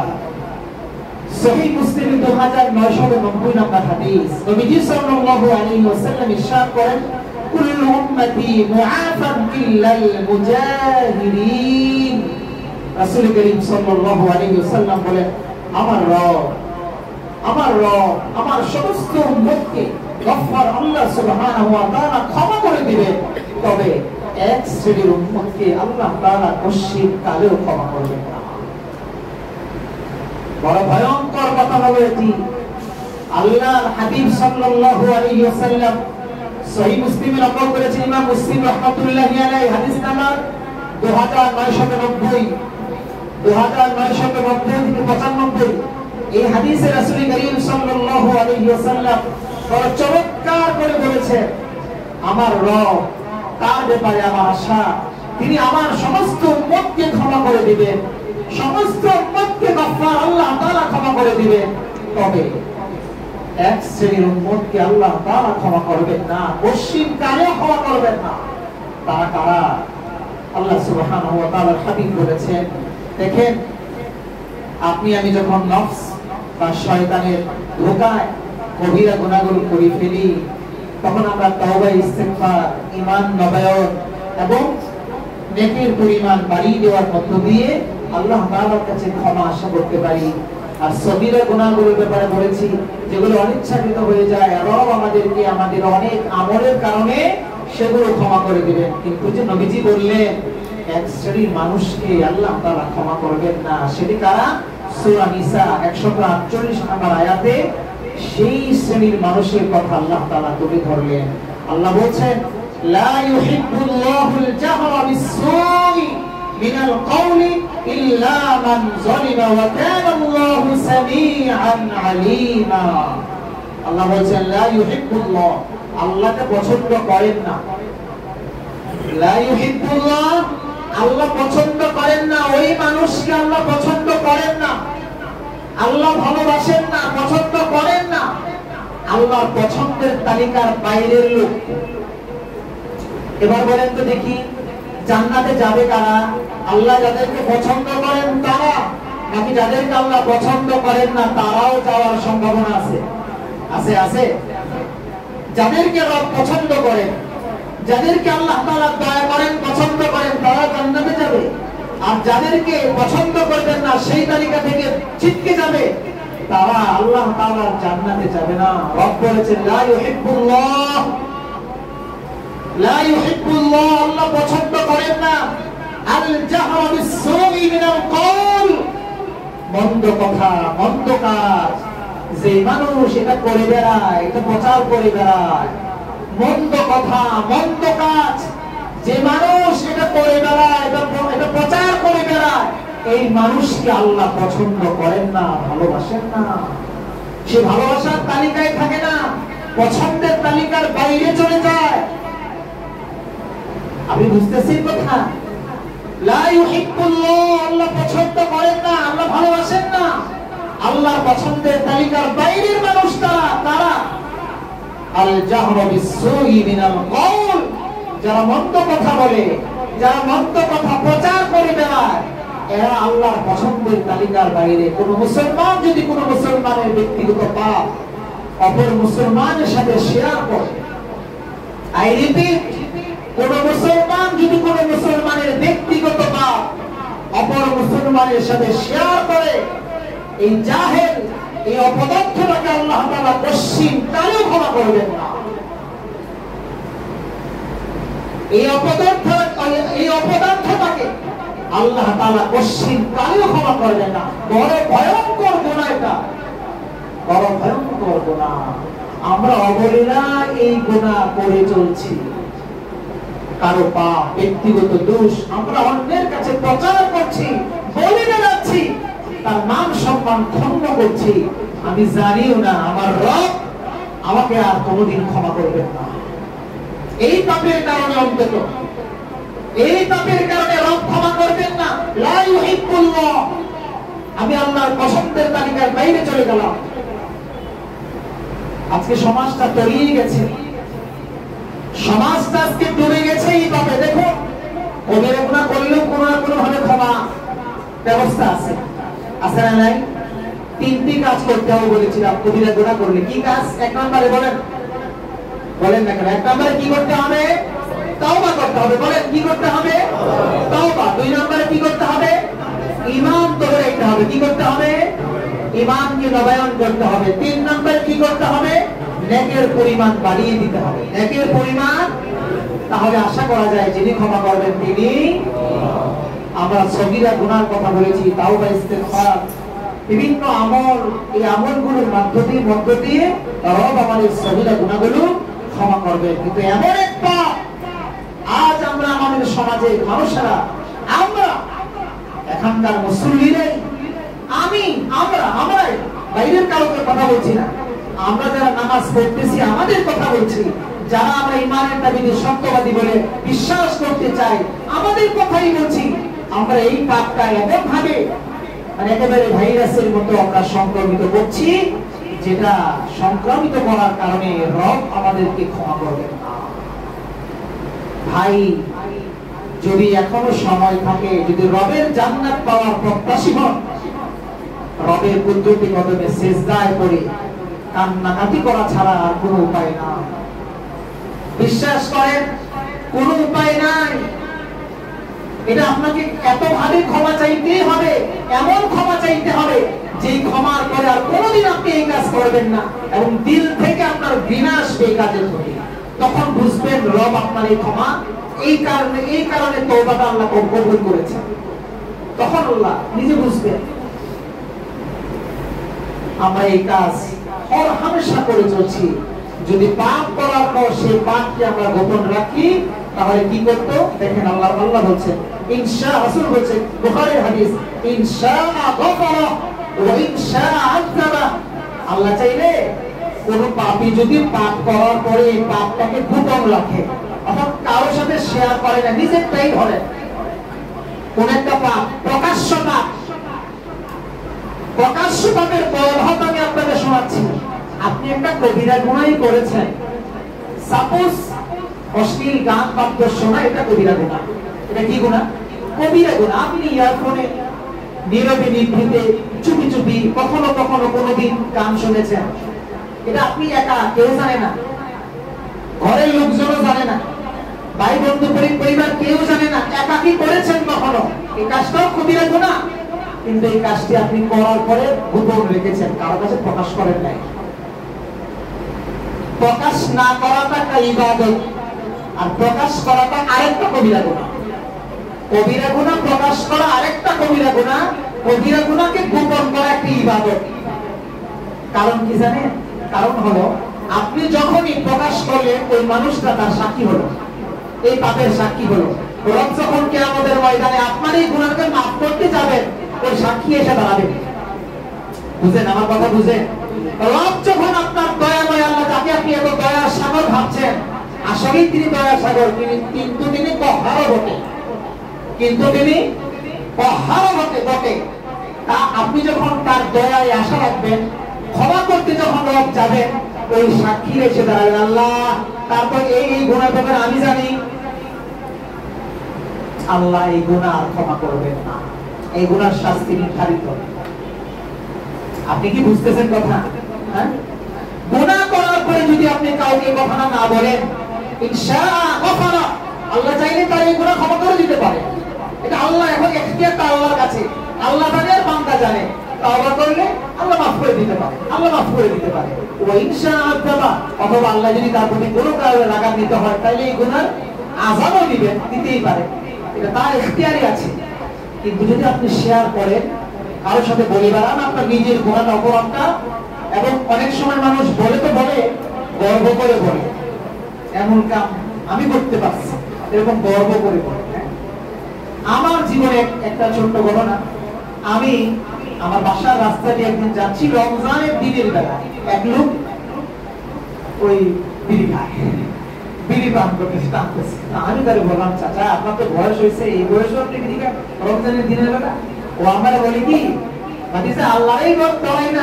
সহিহ মুসলিম 2990 নম্বর হাদিস, নবীজি সাল্লাল্লাহু আলাইহি ওয়াসাল্লাম ইরশাদ করেন, কুল্লু উম্মতি মুআফান ইল্লাল মুজাহিরিন। রাসূল করিম সাল্লাল্লাহু আলাইহি ওয়াসাল্লাম বলেন, আমার রব আমার সমস্ত উম্মতকে গফফার আল্লাহ সুবহানাহু ওয়া তাআলা ক্ষমা করে দিবেন, তবে এক শ্রেণীর উম্মতকে আল্লাহ তাআলা অবশ্যই কালেও ক্ষমা করবেন না। বড় ভয়ঙ্কর কথা হবে এটি। আল্লাহর হাবিব সাল্লাল্লাহু আলাইহি ওয়াসাল্লাম সহিহ মুসলিমে নকল করেছেন, ইমাম মুসলিম রাহমাতুল্লাহি আলাইহি, হাদিস নাম্বার 2990 থেকে 95। এই হাদিসে রাসূল করিম সাল্লাল্লাহু আলাইহি ওয়াসাল্লাম বড় চমৎকার করে বলেছেন, আমার রব, তার ব্যাপারে আমার আশা, তিনি আমার সমস্ত উম্মতকে ক্ষমা করে দিবেন, সমস্ত উম্মতকে গফফার আল্লাহ তাআলা ক্ষমা করে দিবেন, তবে এক শ্রেণীর উম্মতকে আল্লাহ তাআলা ক্ষমা করবেন না, পশ্চিম কালেও ক্ষমা করবেন না। তারা কারা? আল্লাহ সুবহানাহু ওয়া তাআলার হাবিব বলেছেন, দেখেন আপনি আমি যখন নফস বা শয়তানের ধোঁকায় কবিরা গুনাহগুলো করে ফেলি, তখন আমরা তাওবা, ইস্তিগফার, ঈমান নবায়ন এবং নেকির পরিমাণ বাড়িয়ে দেওয়ার মধ্য দিয়ে আল্লাহ তাআলার কাছে ক্ষমা আশা করতে পারি। আর সগীরা গুনাহগুলোর ব্যাপারে বলেছি, যেগুলো অনিচ্ছাকৃত হয়ে যায়, রব আমাদেরকে আমাদের অনেক আমলের কারণে সেগুলো ক্ষমা করে দিবেন। কিন্তু যে নবীজি বললেন এক শ্রেণীর মানুষকে আল্লাহ তাআলা ক্ষমা করবেন না, সেটি কারা? সূরা নিসা 148 নম্বর আয়াতে সেই শ্রেণীর মানুষের কথা আল্লাহ তাআলা তুলে ধরলেন। আল্লাহ বলছেন, লা ইউহিব্বুল্লাহুল জাহরা বিস-সুই মিনাল কওলি ইল্লা মান যালিমা ওয়া কানা আল্লাহু সামিআন আলীমা। আল্লাহ বলছেন, লা ইউহিব্বুল্লাহ, আল্লাহকে পছন্দ করেন না। লা ইউহিব্বুল্লাহ, আল্লাহ পছন্দ করেন না, ওই মানুষকে আল্লাহ পছন্দ করেন না, আল্লাহ ভালোবাসেন না, পছন্দ করেন না। আল্লাহর পছন্দের তালিকার বাইরের লোক। এবার বলেন তো দেখি, জান্নাতে যাবে কারা? আল্লাহ যাদেরকে পছন্দ করেন তারা, নাকি যাদেরকে আল্লাহ পছন্দ করেন না তারাও যাওয়ার সম্ভাবনা আছে? আছে আছে। যাদেরকে রব পছন্দ করেন, যাদেরকে আল্লাহ তাআলা দয়া করেন, পছন্দ করেন, তারা জান্নাতে যাবে। আর যাদেরকে পছন্দ করবেন না, সেই তালিকা থেকে ছিটকে যাবে, তারা আল্লাহ তাআলার জান্নাতে যাবে না। রব বলেছেন, লা ইউহিব্বুল্লাহ, লা ইউহিব্বুল্লাহ, আল্লাহ পছন্দ করেন না আল জাহরা বিস-সুই মিনাল কওল, মন্দ কথা, মন্দ কাজ। যে মানুষ এটা করে বেড়ায়, এটা প্রচার করে বেড়ায়, মন্দ কথা, মন্দ কাজ, যে মানুষ এটা করে বেড়ায়, এটা প্রচার করে বেড়ায়, এই মানুষকে আল্লাহ পছন্দ করেন না, ভালোবাসেন না। সে ভালোবাসার তালিকায় থাকে না, পছন্দের তালিকার বাইরে চলে যায়। আপনি বুঝতেছেন কথা? লা ইউহিব্বুল্লাহ, আল্লাহ পছন্দ করেন না, আল্লাহ ভালোবাসেন না। আল্লাহর পছন্দের তালিকার বাইরের মানুষ তারা আল জাহরা বিস-সুই মিনাল কওল, যারা মন্দ কথা বলে, যারা মন্দ কথা প্রচার করে বেড়ায়, এরা আল্লাহর পছন্দের তালিকার বাইরে। কোন মুসলমান যদি কোন মুসলমানের ব্যক্তিগত পাপ অপর মুসলমানের সাথে শেয়ার করে, আই রিপিট, কোন মুসলমান যদি কোন মুসলমানের ব্যক্তিগত পাপ অপর মুসলমানের সাথে শেয়ার করে, এই জাহেল, এই অপদার্থটাকে আল্লাহ তাআলা পশ্চিম কালেও ক্ষমা করবেন না। এই অপদার্থটাকে আল্লাহ তাআলা কশিন কালেও ক্ষমা করবেন না। বড় ভয়ঙ্কর গুনাহ এটা, বড় ভয়ঙ্কর গুনাহ। আমরা অবলীলা এই গুনাহ করে চলছি। কারো পাপ, ব্যক্তিগত দোষ আমরা অন্যের কাছে প্রচার করছি, বলে বেড়াচ্ছি, তার মান সম্মান ক্ষুণ্ণ করছি। আমি জানিও না আমার রব আমাকে আর কোনোদিন ক্ষমা করবেন না। এই পাপের কারণে অন্তত, এই পাপের কারণে রব ক্ষমা করবেন না। লা ইউহিব্বুল্লাহ, আমি আল্লাহর পছন্দের তালিকার বাইরে চলে গেলাম। আজকে সমাজটা তলিয়ে গেছে, সমাজটা আজকে ডুবে গেছে এই পাপে। দেখো, ওদের গুনাহ করলেও কোনো না কোনো ভাবে ক্ষমা ব্যবস্থা আছে, আছে না নাই? তিনটি কাজ করতে হবে বলেছিলাম কবিরা গুনাহ করলে। কি কাজ? এক নম্বরে বলেন, বলেন না কেন? এক নম্বরে কি করতে হবে? তওবা করতে হবে। বলেন কি করতে হবে? তওবা। দুই নম্বরে কি করতে হবে? ঈমান ধরে হবে। কি করতে হবে? ঈমানকে নবায়ন করতে হবে। তিন নম্বরে কি করতে হবে? নেকের পরিমাণ বাড়িয়ে দিতে হবে। নেকের পরিমাণ, তাহলে আশা করা যায় যিনি ক্ষমা করবেন তিনি। আমরা সগীরা গুনার কথা বলেছি, তাওবা, ইস্তেগফার, বিভিন্ন আমল। এই আমলগুলোর মধ্য দিয়ে রব আমাদের সগীরা গুনাহগুলো ক্ষমা করবেন। কিন্তু এমন একটা আজ আমরা আমাদের সমাজে মানুষেরা, আমরা এখানকার মুসল্লিরাই, আমরাই, বাইরের কাউকে কথা বলছি না, আমরা যারা নামাজ পড়তেছি আমাদের কথা বলছি, যারা আমরা ঈমানের দাবিতে সত্যবাদী বলে বিশ্বাস করতে চাই আমাদের কথাই বলছি। আমরা এই পাপটা এমন ভাবে মানে একেবারে ভাইরাসের মতো আমরা সংক্রমিত করছি, যেটা সংক্রমিত করার কারণে রব আমাদেরকে ক্ষমা করবেন না। ভাই, যদি এখনো সময় থাকে, যদি রবের জান্নাত পাওয়ার প্রত্যাশী হন, রবের কুদরতি কদমে সিজদায় পড়ে কান্নাকাটি করা ছাড়া আর কোনো উপায় না। বিশ্বাস করেন, কোনো উপায় নাই। এটা আপনাকে এতভাবে ক্ষমা চাইতে হবে, এমন ক্ষমা চাইতে হবে যে ক্ষমার পরে আর কোনোদিন আপনি এই কাজ করবেন না, এবং দিল থেকে আপনার ঘৃণা আসবে এই কাজের প্রতি। তখন বুঝবেন রব আপনার এই ক্ষমা এই কারণে তওবাটা আল্লাহ কবুল করেছেন। তখন আল্লাহ নিজে বুঝবেন। আমরা এই কাজ হামেশা করে চলছি। যদি পাপ করার পর সেই পাপকে আমরা গোপন রাখি, তাহলে কি করতো দেখেন, আল্লাহ বলছেন, ইনশাআ, রাসূল বলছেন, বুখারীর হাদিস, ইনশাআ গফারা ওয়া ইনশাআ আযাবা। আল্লাহ চাইলে কোন পাপী যদি পাপ করার পরে এই পাপটাকে গোপন রাখে, অর্থাৎ কারোর সাথে শেয়ার করে না, নিজেরটাই ধরে, কোন একটা পাপ প্রকাশ্য পাপের বলহত আমি আপনাদের শোনাচ্ছি। আপনি একটা কবিরা গুনাহই করেছেন, সাপোজ অশ্লীল গান বাদ্য শোনা, এটা কবিরা গুনাহ। এটা কি গুনাহ? কবিরা গুনাহ। আপনি ইয়ারফোনে নীরবে নিভৃতে চুপি চুপি কখনো কোনোদিন গান শুনেছেন, এটা আপনি একা, কেউ জানে না, ঘরের লোকজনও জানে না, ভাই বন্ধু পরিবার কেউ জানে না, একাকি করেছেন কখনো, এই কাজটাও কবিরা গুনাহ। কিন্তু এই কাজটি আপনি করার পরে গোপন রেখেছেন, কারো কাছে প্রকাশ করেন নাই। প্রকাশ না করাটা একটা ইবাদত, আর প্রকাশ করাটা আরেকটা কবিরা গুনাহ। কবিরা গুনাহ প্রকাশ করা আরেকটা কবিরা গুনাহ, কবিরা গুনাহকে গোপন করা একটা ইবাদত। কারণ কি জানেন? কারণ হলো, আপনি যখনই প্রকাশ করলেন ওই মানুষটা তার সাক্ষী হলো, এই পাপের সাক্ষী হলো। রব যখন কিয়ামতের ময়দানে আপনার এই গুনাহকে মাফ করতে যাবেন, ওই সাক্ষী এসে দাঁড়াবে। বুঝেন আমার কথা? বুঝেন? রব যখন আপনার দয়াময় আল্লাহ, যাকে আপনি এত দয়ার সাগর ভাবছেন, আসলেই তিনি দয়ার সাগর, কিন্তু তিনি কহারও বটে, বটে। তা আপনি যখন তার দয়ায় আশা রাখবেন, ক্ষমা করতে যখন রব যাবেন, ওই সাক্ষী এসে দাঁড়াবেন, আল্লাহ তারপর এই গুনাহ ব্যাপারে আমি জানি, আল্লাহ এই গুনাহ আর ক্ষমা করবেন না, এই গুনার শাস্তি নির্ধারিত। আপনি কি বুঝতেছেন কথা? হ্যাঁ, গুনাহ করার পরে যদি আপনি কাউকে কথা না বলেন, ইনশাআ গফারা, আল্লাহ চাইলে তার এই গুনাহ ক্ষমা করে দিতে পারে। এটা আল্লাহ, এখন এখতিয়ারটা আল্লাহর কাছে, আল্লাহ জানে আর বান্দা জানে। তওবা করলে আল্লাহ মাফ করে দিতে পারে, ওয়া ইনশাআ আযাবা, অথবা আল্লাহ যদি তার প্রতি কোনো কারণে রাগান্বিত হয়, তাহলে এই গুনাহ আজানও দিবেন, দিতেই পারে, এটা তার ইখতিয়ারই আছে। কিন্তু যদি আপনি শেয়ার করেন, কারোর সাথে বলে বেড়ান আপনার নিজের গুনাহ অপরাধটা, এবং অনেক সময় মানুষ বলে তো বলে, গর্ব করে বলে এমন কাম আমি করতে পারছি, এরকম গর্ব করে বলে। আমার জীবনে একটা ছোট্ট ঘটনা, আমি আমার বাসার রাস্তা দিয়ে একদিন যাচ্ছি, রমজানের দিনের বেলা, এক লোক ওই বিড়ি খায়, বিড়ি পান করতেছে, টানতেছে। আমি তারে বললাম, চাচা আপনার তো বয়স হয়েছে, এই বয়সে আপনি বিড়ি খান রমজানের দিনের বেলা? ও আমরা বলি কি, ভাবিছে আল্লাহই ডরাই না,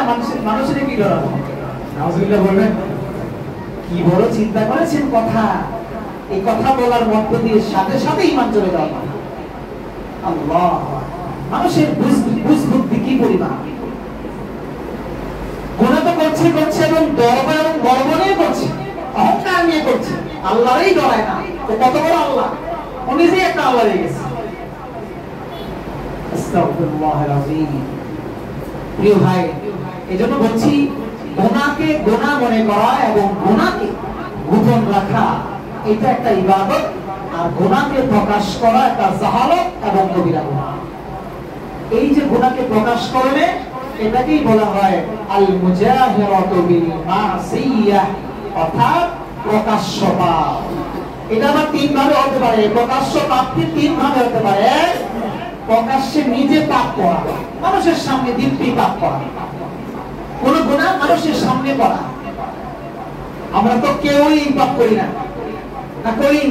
মানুষের কি ডরাবো? নাউজুবিল্লাহ বলবেন, কি বড় চিন্তা করেছেন কথা। এই কথা বলার মধ্য দিয়ে সাথে সাথে ঈমান চলে যাওয়া। আল্লাহ, মানুষের বুঝ বুদ্ধি কি পরিমাণ! গুনাহ তো করছে এবং গর্ব এবং গর্ব নিয়ে করছে, অহংকার নিয়ে করছে, আল্লাহরই ডরায় না। তো কত বড় আল্লাহ, ও নিজেই একটা আল্লাহ হয়ে গেছে। আস্তাগফিরুল্লাহল আযীম। প্রিয় ভাই, এজন্য বলছি, গুনাহকে গুনাহ মনে করা এবং গুনাহকে গোপন রাখা এটা একটা ইবাদত, আর গুনাহকে প্রকাশ করা একটা জাহালত এবং কবিরা গুনাহ। এই যে গুনাহকে প্রকাশ করলে এটাকেই বলা হয় আল মুজাহিরাতু বিল মাসিয়াহ, অর্থাৎ প্রকাশ্য পাপ। এটা আবার তিন ভাবে হতে পারে, প্রকাশ্য পাপটি তিন ভাবে হতে পারে। প্রকাশ্যে নিজে পাপ করা, মানুষের সামনে দিব্যি পাপ করা, কোন গুনাহ মানুষের সামনে করা। আমরা তো কেউই পাপ করি না, না করি?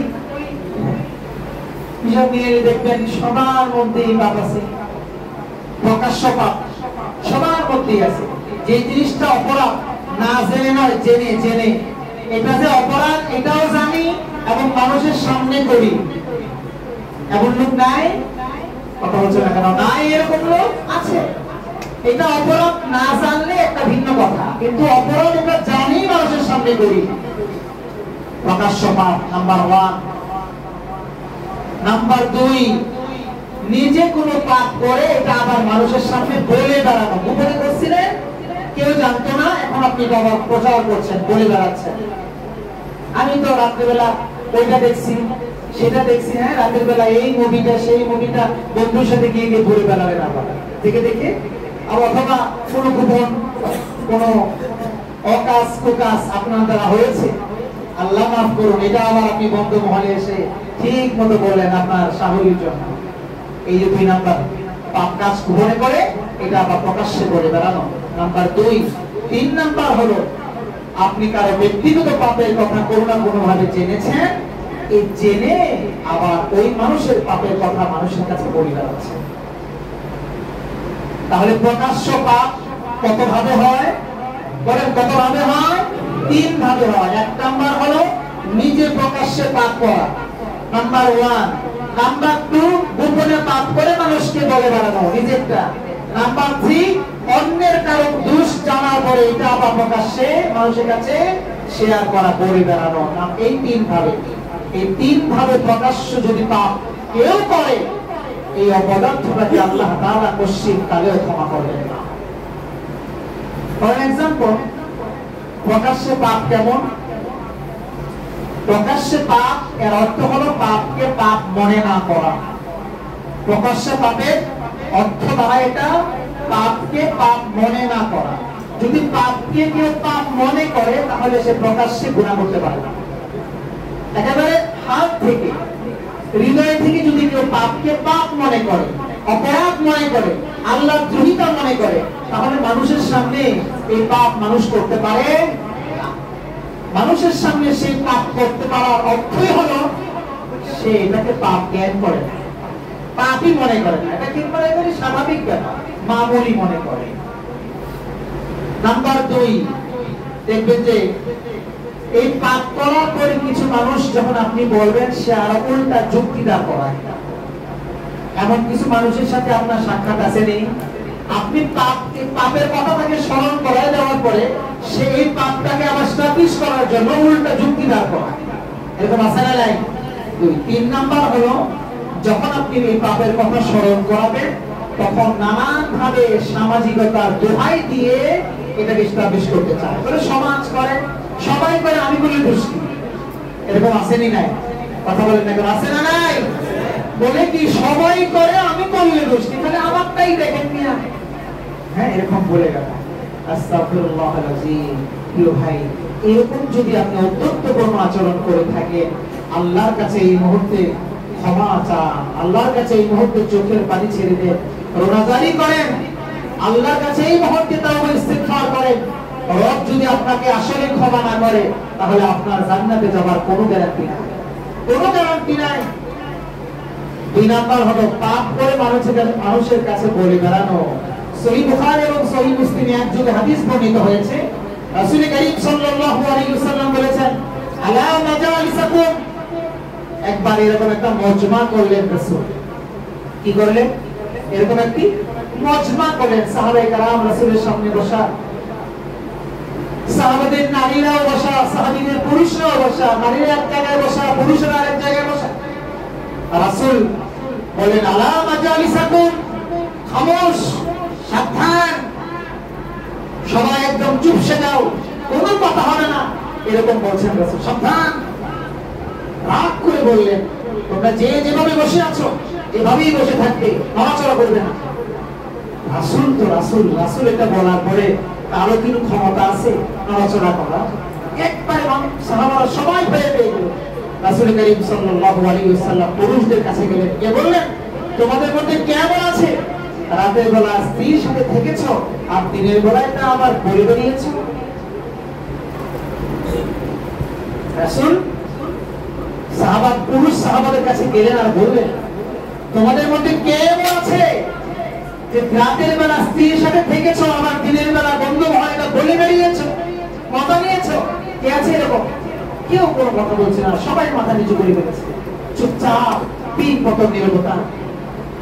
হিসাব নিয়ে দেখবেন সবার মধ্যেই পাপ আছে, প্রকাশ্য পাপ সবার মধ্যেই আছে। যে জিনিসটা অপরাধ না জেনে নয়, জেনে জেনে এটা যে অপরাধ এটাও জানি এবং মানুষের সামনে করি, এমন লোক নাই? কথা বলছে না কেন? নাই, এরকম লোক আছে। এটা অপরাধ না জানলে একটা ভিন্ন কথা, কিন্তু অপরাধ এটা জানি মানুষের সামনে করি, প্রকাশ্য পাপ নাম্বার 1। নাম্বার 2, নিজে কোনো পাপ করে এটা আবার মানুষের সামনে বলে বেড়ানো। গোপনে করছিলেন, কেউ জানতো না, এখন আপনি প্রচার করছেন, বলে বেড়াচ্ছেন, আমি তো রাত্রেবেলা ওইটা দেখছি, সেটা দেখছি, হ্যাঁ রাতের বেলা এই মুভিটা সেই মুভিটা বন্ধুর সাথে গিয়ে গিয়ে ঘুরে বেড়াবেন আবার দেখে দেখে। অথবা কোনো গোপন কোনো অকাজ কুকাজ আপনার দ্বারা হয়েছে, আল্লাহ মাফ করুন, এটা আবার আপনি বন্ধু মহলে এসে ঠিক মতো বললেন আপনার সাহরির জন্য। এই যে 2 নাম্বার পাপ কাজ গোপনে করে, এটা আবার প্রকাশ্যে করে বেড়ানো, নাম্বার 2। 3 নাম্বার হলো আপনি কারো ব্যক্তিগত পাপের কথা কোনো না কোনো ভাবে জেনেছেন, এই জেনে আবার ওই মানুষের পাপের কথা মানুষের কাছে বলে বেড়াচ্ছে। তাহলে প্রকাশ্য পাপ কত ভাবে হয়? বলেন কত ভাবে হয়? 3 ভাবে হয়। 1 নাম্বার হলো নিজে প্রকাশ্যে পাপ করা, নাম্বার 1। নাম্বার 2, গোপনে পাপ করে মানুষকে বলে বেড়ানো, নিজেরটা। নাম্বার 3, অন্যের কারো দোষ জানার পরে এটা আবার প্রকাশ্যে মানুষের কাছে শেয়ার করা, বলে বেড়ানো। এই 3 ভাবে, এই 3 ভাবে প্রকাশ্য যদি পাপ কেউ করে, এই অপরাধটাকে আল্লাহ তাআলা কশিন কালেও ক্ষমা করবেন না। ফর এক্সাম্পল, প্রকাশ্যে পাপ কেমন? প্রকাশ্যে পাপ এর অর্থ হলো পাপকে পাপ মনে না করা। প্রকাশ্যে পাপের অর্থ দ্বারা এটা পাপকে পাপ মনে না করা। যদি পাপকে কেউ পাপ মনে করে, তাহলে সে প্রকাশ্যে গুনাহ করতে পারে না। একেবারে হাত থেকে, হৃদয় থেকে যদি কেউ পাপকে পাপ মনে করে, অপরাধ মনে করে, আল্লাহর দ্রোহিতা মনে করে, তাহলে মানুষের সামনে এই পাপ মানুষ করতে পারে। মানুষের সামনে সেই পাপ করতে পারার অর্থই হলো সে এটাকে পাপ জ্ঞান করে না, পাপই মনে করে না, এটা কি মনে করে? স্বাভাবিক ব্যাপার, মামুলি মনে করে। নাম্বার 2, দেখবেন যে এই পাপ করার পরে কিছু মানুষ যখন আপনি বলবেন, সে আর উল্টা যুক্তিদার করায়। এমন কিছু মানুষের সাথে আপনার সাক্ষাৎ আছে নেই? আপনি পাপের কথা তাকে স্মরণ করায় দেওয়ার পরে সে এই পাপটাকে আবার স্টাবলিশ করার জন্য উল্টা যুক্তিদার করায়, এরকম আছে না নাই? 2। 3 নাম্বার হলো যখন আপনি এই পাপের কথা স্মরণ করাবেন, তখন নানান ভাবে সামাজিকতার দোহাই দিয়ে এটাকে স্টাবলিশ করতে চায়। বলে সমাজ করে, সবাই করে, আমি বলে দোষ কি? এরকম আসেনি নাই? কথা বলেন না, আছে না নাই? বলে কি সবাই করে, আমি করলে দোষ নেই, তাহলে আমারটাই দেখেন মিয়া। হ্যাঁ, এরকম বলে গেল। আস্তাগফিরুল্লাহ আল-আযীম। প্রিয় ভাই, এরকম যদি আপনি অত্যন্তপূর্ণ আচরণ করে থাকেন, আল্লাহর কাছে এই মুহূর্তে ক্ষমা চান, আল্লাহর কাছে এই মুহূর্তে চোখের পানি ছেড়ে দেন, রোনাজারি করেন, আল্লাহর কাছে এই মুহূর্তে তাওবা ইস্তিগফার করেন। রব যদি আপনাকে আসলে ক্ষমা না করে, তাহলে আপনার জান্নাতে যাবার কোনো গ্যারান্টি নাই, কোনো গ্যারান্টি নাই। 2 নাম্বার হলো পাপ করে মানুষের কাছে বলে বেড়ানো। সহিহ বুখারী এবং সহিহ মুসলিমে এক যুগে হাদিস বর্ণিত হয়েছে, রাসূল করিম সাল্লাল্লাহু আলাইহি ওয়াসাল্লাম বলেছেন, আলা মাজালিসাকুম, একবার এরকম একটা মজমা করলেন রাসূল। কি করলেন? এরকম একটি মজমা করলেন। সাহাবায়ে কেরাম রাসূলের সামনে বসা, সাহাবাদের নারীরাও বসা, সাহাবীদের পুরুষরাও বসা, নারীরা এক জায়গায় বসা, পুরুষরা আরেক জায়গায় বসা। রাসূল বলেন, আলা মাজালিসাকুম, খামোশ, সাবধান, সবাই একদম চুপসে যাও, কোনো কথা হবে না, এরকম বলছেন রাসূল। সাবধান। রাগ করে বললেন, তোমরা যে যেভাবে বসে আছো এভাবেই বসে থাকবে, নড়াচড়া করবে না। রাসূল তো রাসূল, রাসূল এটা বলার পরে কারো কিন্তু ক্ষমতা আছে নড়াচড়া করা? একবারে সাহাবারা সবাই ভয় পেয়ে গেল। রাসূল করিম সাল্লাল্লাহু আলাইহি ওয়াসাল্লাম পুরুষদের কাছে গেলেন, কে বললেন, তোমাদের মধ্যে কেমন আছে রাতের বেলা স্ত্রীর সাথে থেকেছো আর দিনের বেলায় তা আবার বলে বেরিয়েছো? রাসূল পুরুষ সাহাবাদের কাছে গেলেন আর বললেন, তোমাদের মধ্যে কেমন আছে যে রাতের বেলা স্ত্রীর সাথে থেকেছো আবার দিনের বেলা বন্ধু ভাইরা বলে বেরিয়েছো, মজা নিয়েছো? কে আছে এরকম? কেউ কোনো কথা বলছে না, সবাই মাথা নিচু করে ফেলেছে, চুপচাপ, তিন পতন নীরবতা।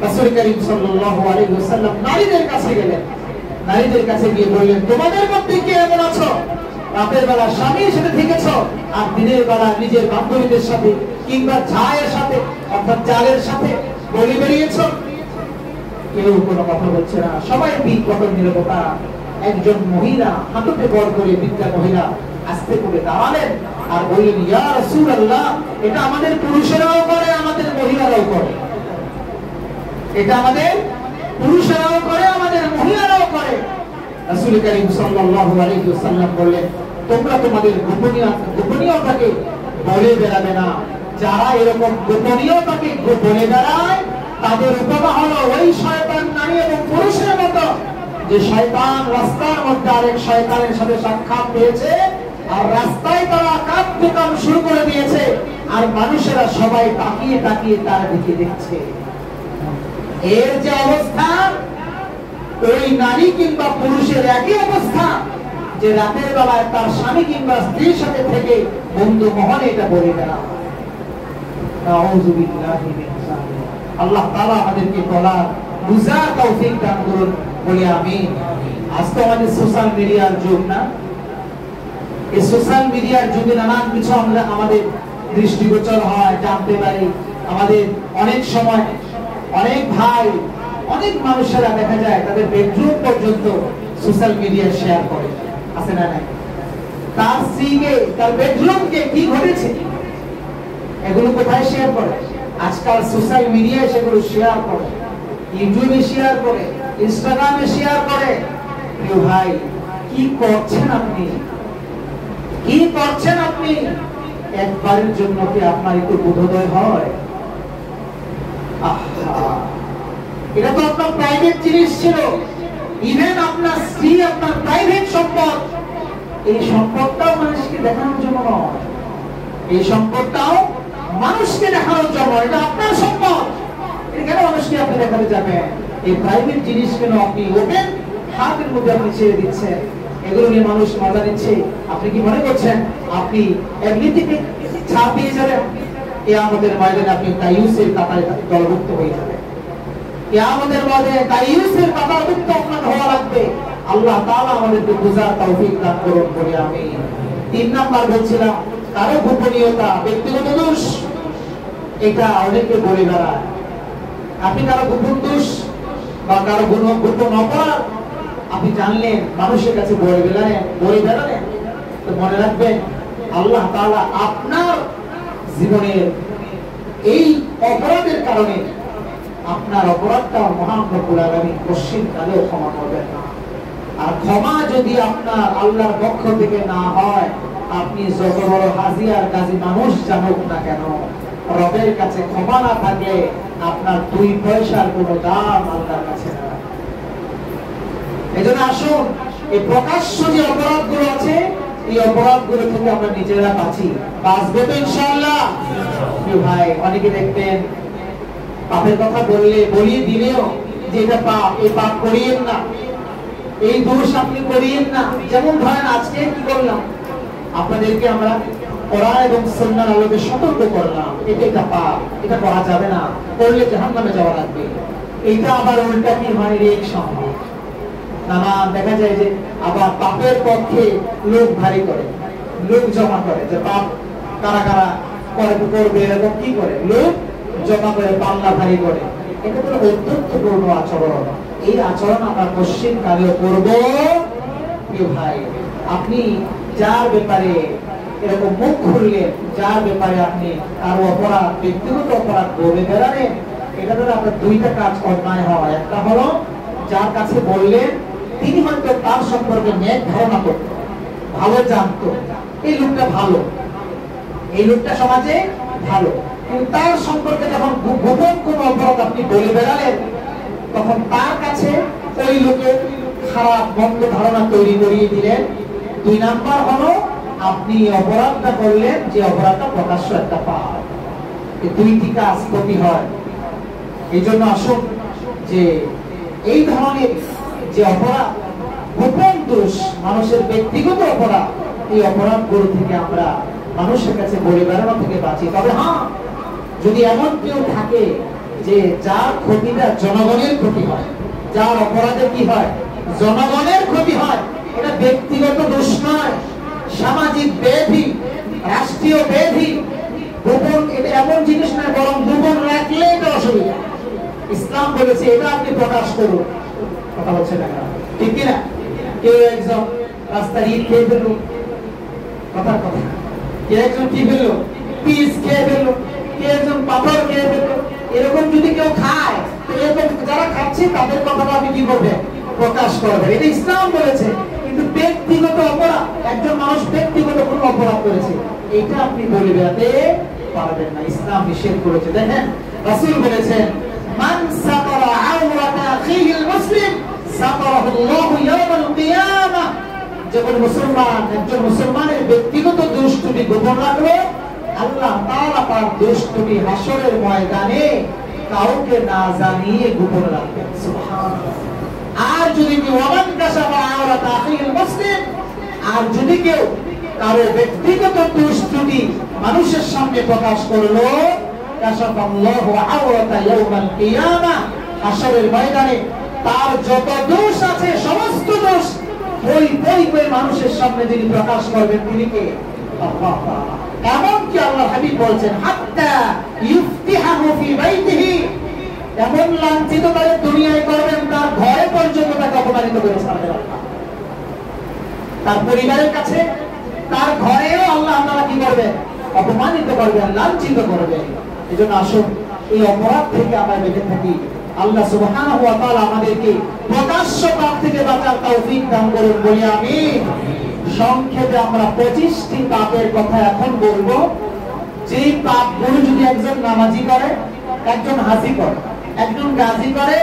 রাসূল করিম সাল্লাল্লাহু আলাইহি ওয়াসাল্লাম নারীদের কাছে গেলেন, নারীদের কাছে গিয়ে বললেন, তোমাদের মধ্যে কে এমন আছো রাতের বেলা স্বামীর সাথে থেকেছো আর দিনের বেলা নিজের বান্ধবীদের সাথে কিংবা ঝায়ের সাথে অর্থাৎ জালের সাথে বলে বেরিয়েছো? কেউ কোনো কথা বলছে না, সবাই তিন পতন নীরবতা। একজন মহিলা, হাঁটুতে বর করে বৃদ্ধা মহিলা আস্তে করে দাঁড়ালেন আর বললেন, ইয়া রাসূলুল্লাহ, এটা আমাদের পুরুষেরাও করে, আমাদের মহিলারাও করে, এটা আমাদের পুরুষেরাও করে, আমাদের মহিলারাও করে। রাসূল করিম সাল্লাল্লাহু আলাইহি ওয়াসাল্লাম বললেন, তোমরা তোমাদের গোপনীয়তাকে বলে বেড়াবে না। যারা এরকম গোপনীয়তাকে বলে বেড়ায় তাদের উপমা হলো ওই শয়তান নারী এবং পুরুষের মতো, যে শয়তান রাস্তার মধ্যে আরেক শয়তানের সাথে সাক্ষাৎ পেয়েছে আর রাস্তায় তারা কাজ শুরু করে দিয়েছে আর মানুষেরা সবাই তাকিয়ে তাকিয়ে তার দিকে দেখছে। এর যে অবস্থা, ওই নারী কিংবা পুরুষের একই অবস্থা যে রাতের বেলায় তার স্বামী কিংবা স্ত্রীর সাথে থেকে বন্ধু মহলে এটা বলে বেড়া। আল্লাহ তাআলা আমাদেরকে বলার বুঝার তৌফিক দান করুন, বলি আমিন। আজ তো আমাদের সোশ্যাল মিডিয়ার যুগ না? এই সোশ্যাল মিডিয়ার যুগে নানান কিছু আমরা আমাদের দৃষ্টিগোচর হয়, জানতে পারি। আমাদের অনেক সময় অনেক ভাই, অনেক মানুষেরা দেখা যায় তাদের বেডরুম পর্যন্ত সোশ্যাল মিডিয়া শেয়ার করে, আছে না নাই? তার স্ত্রীকে, তার বেডরুমকে কি ঘটেছে এগুলো কোথায় শেয়ার করে? আজকাল সোশ্যাল মিডিয়ায় সেগুলো শেয়ার করে, ইউটিউবে শেয়ার করে, ইনস্টাগ্রামে শেয়ার করে। প্রিয় ভাই, কি করছেন আপনি? কি করছেন আপনি? একবারের জন্য কি আপনার একটু বোধোদয় হয়? এটা তো আপনার প্রাইভেট জিনিস ছিল। ইভেন আপনার স্ত্রী আপনার প্রাইভেট সম্পদ, এই সম্পদটাও মানুষকে দেখানোর জন্য নয়, এই সম্পদটাও মানুষকে দেখানোর জন্য। এটা আপনার সম্পদ, এটা কেন মানুষকে আপনি দেখাতে যাবেন? এই প্রাইভেট জিনিস কেন আপনি ওপেন হাতের মধ্যে আপনি ছেড়ে দিচ্ছেন? এগুলো নিয়ে মানুষ মজা নিচ্ছে। আপনি কি মনে করছেন আপনি এমনি থেকে ছাড় পেয়ে যাবেন? কিয়ামতের ময়দানে আপনি দায়ুসের কাতারে দলভুক্ত হয়ে যাবেন। কিয়ামতের ময়দানে দায়ুসের কাতারভুক্ত আপনার হওয়া লাগবে। আল্লাহ তাআলা আমাদেরকে বুঝার তৌফিক দান করুন, বলি আমিন। 3 নাম্বার বলছিলাম, কারো গোপনীয়তা, ব্যক্তিগত দোষ, এটা অনেকে বলে বেড়ায়। আপনি কারো গোপন দোষ বা কারো গোপন অপরাধ আপনি জানলেন, মানুষের কাছে বলে বেড়ালেন, তো মনে রাখবেন আল্লাহ তাআলা আপনার জীবনের এই অপরাধের কারণে আপনার অপরাধটা মহান রব্বুল আলামিন পশ্চিম কালেও ক্ষমা করবেন না। আর ক্ষমা যদি আপনার আল্লাহর পক্ষ থেকে না হয়, আপনি যত বড় হাজী আর গাজী মানুষ জানুক না কেন, রবের কাছে ক্ষমা না থাকলে আপনার 2 পয়সার কোনো দাম আল্লাহর কাছে না। এজন্য আসুন এই প্রকাশ্য যে অপরাধগুলো আছে, এই অপরাধগুলো থেকে আমরা নিজেরা বাঁচবো তো ইনশাআল্লাহ। ভাই অনেকে দেখবেন পাপের কথা বলিয়ে দিলেও যে এটা পাপ, এই পাপ করিয়েন না, এই দোষ আপনি করিয়েন না। যেমন ধরেন আজকে কি করলাম, আপনাদেরকে আমরা কোরআন এবং সুন্নাহর আলোকে সতর্ক করলাম, এটা পাপ, এটা করা যাবে না, করলে জাহান্নামে যাওয়া লাগবে। এটা আবার উল্টা কি হয়, রেক সম্ভব নানান দেখা যায় যে আবার পাপের পক্ষে লোক ভারী করে, লোক জমা করে, যে পাপ কারা কারা করবে এরকম কি করে, লোক জমা করে পাল্লা ভারী করে। এটা হলো অত্যন্তপূর্ণ আচরণ। এই আচরণ আমরা পশ্চিম কালেও করবো। ভাই আপনি যার ব্যাপারে এরকম মুখ খুললেন, যার ব্যাপারে আপনি কারো অপরাধ, ব্যক্তিগত অপরাধ বলে বেড়ালেন, এটা দ্বারা আপনার 2টা কাজ অন্যায় হয়। একটা হলো যার কাছে বললেন তিনি হয়তো তার সম্পর্কে নেক ধারণা করত, ভালো জানত, এই লোকটা ভালো, এই লোকটা সমাজে ভালো, কিন্তু তার সম্পর্কে যখন গোপন কোন অপরাধ আপনি বলে বেড়ালেন, তখন তার কাছে ওই লোকের খারাপ মন্দ ধারণা তৈরি করিয়ে দিলেন। 2 নাম্বার হলো আপনি অপরাধটা করলেন, যে অপরাধটা প্রকাশ্য একটা পাপ। এই 2টি কাজ ক্ষতি হয়। এই জন্য আসুন যে এই ধরনের যে অপরাধ, গোপন দোষ, মানুষের ব্যক্তিগত অপরাধ, এই অপরাধগুলো থেকে আমরা মানুষের কাছে বলে বেড়ানো থেকে বাঁচি। তবে হ্যাঁ, যদি এমন কেউ থাকে যে যার ক্ষতিটা জনগণের ক্ষতি হয়, যার অপরাধে কি হয়, জনগণের ক্ষতি হয়, এটা ব্যক্তিগত দোষ নয়, সামাজিক ব্যাধি, রাষ্ট্রীয় ব্যাধি। গোপন এটা এমন জিনিস নয়, বরং গোপন রাখলে এটা অসুবিধা। ইসলাম বলেছে এটা আপনি প্রকাশ করুন। কথা বলছে না, ঠিক কিনা? কেউ একজন রাস্তার ইট খেয়ে ফেললো, কথার কথা, কেউ একজন কি ফেললো, পিস খেয়ে ফেললো, কেউ একজন পাথর খেয়ে ফেললো। এরকম যদি কেউ খায়, তো এরকম যারা খাচ্ছে তাদের কথাটা আপনি কি করবেন, প্রকাশ করবেন। এটা ইসলাম বলেছে। কিন্তু ব্যক্তিগত অপরাধ, একজন মানুষ ব্যক্তিগত কোনো অপরাধ করেছে, এটা আপনি বলে বেড়াতে পারবেন না, ইসলাম নিষেধ করেছে। দেখেন রাসূল বলেছেন, মান সাতারা আওরাতা আখিহিল মুসলিম সাতারাহুল্লাহু ইয়াওমাল কিয়ামাহ। যখন মুসলমান একজন মুসলমানের ব্যক্তিগত দোষ ত্রুটি গোপন রাখলো, আল্লাহ তাআলা তার দোষ ত্রুটি হাসরের ময়দানে কাউকে না জানিয়ে গোপন রাখবেন। সুবহানাল্লাহ। আর যদি কেউ ওয়ামান কাশাফা আওরাতা আখিহিল মুসলিম, আর যদি কেউ কারো ব্যক্তিগত দোষ ত্রুটি মানুষের সামনে প্রকাশ করলো, কাশাফাল্লাহু আওরাতা ইয়াওমাল কিয়ামাহ, হাসরের ময়দানে তার যত দোষ আছে সমস্ত দোষ ওই মানুষের সামনে যিনি প্রকাশ করবেন তিনি কে? আল্লাহ তাআলা। এমনকি আল্লাহ হাবিব বলছেন, হাত্তা ইফতিহাহু ফি বাইতিহি, এমন লাঞ্ছিত তাকে দুনিয়ায় করবেন, তার ঘরে পর্যন্ত তাকে অপমানিত করে ছাড়বেন আল্লাহ। তার পরিবারের কাছে, তার ঘরেও আল্লাহ তাআলা কি করবেন, অপমানিত করবেন, লাঞ্ছিত করবেন। এজন্য আসুন এই অপরাধ থেকে আমরা বেঁচে থাকি। আল্লাহ সুবহানাহু ওয়া তাআলা আমাদেরকে প্রকাশ্য পাপ থেকে বাঁচার তৌফিক দান করুন বলি আমিন। সংক্ষেপে আমরা 25টি পাপের কথা এখন বলবো, যে পাপগুলো যদি একজন নামাজি করে, একজন হাজী করে, একজন গাজী করে,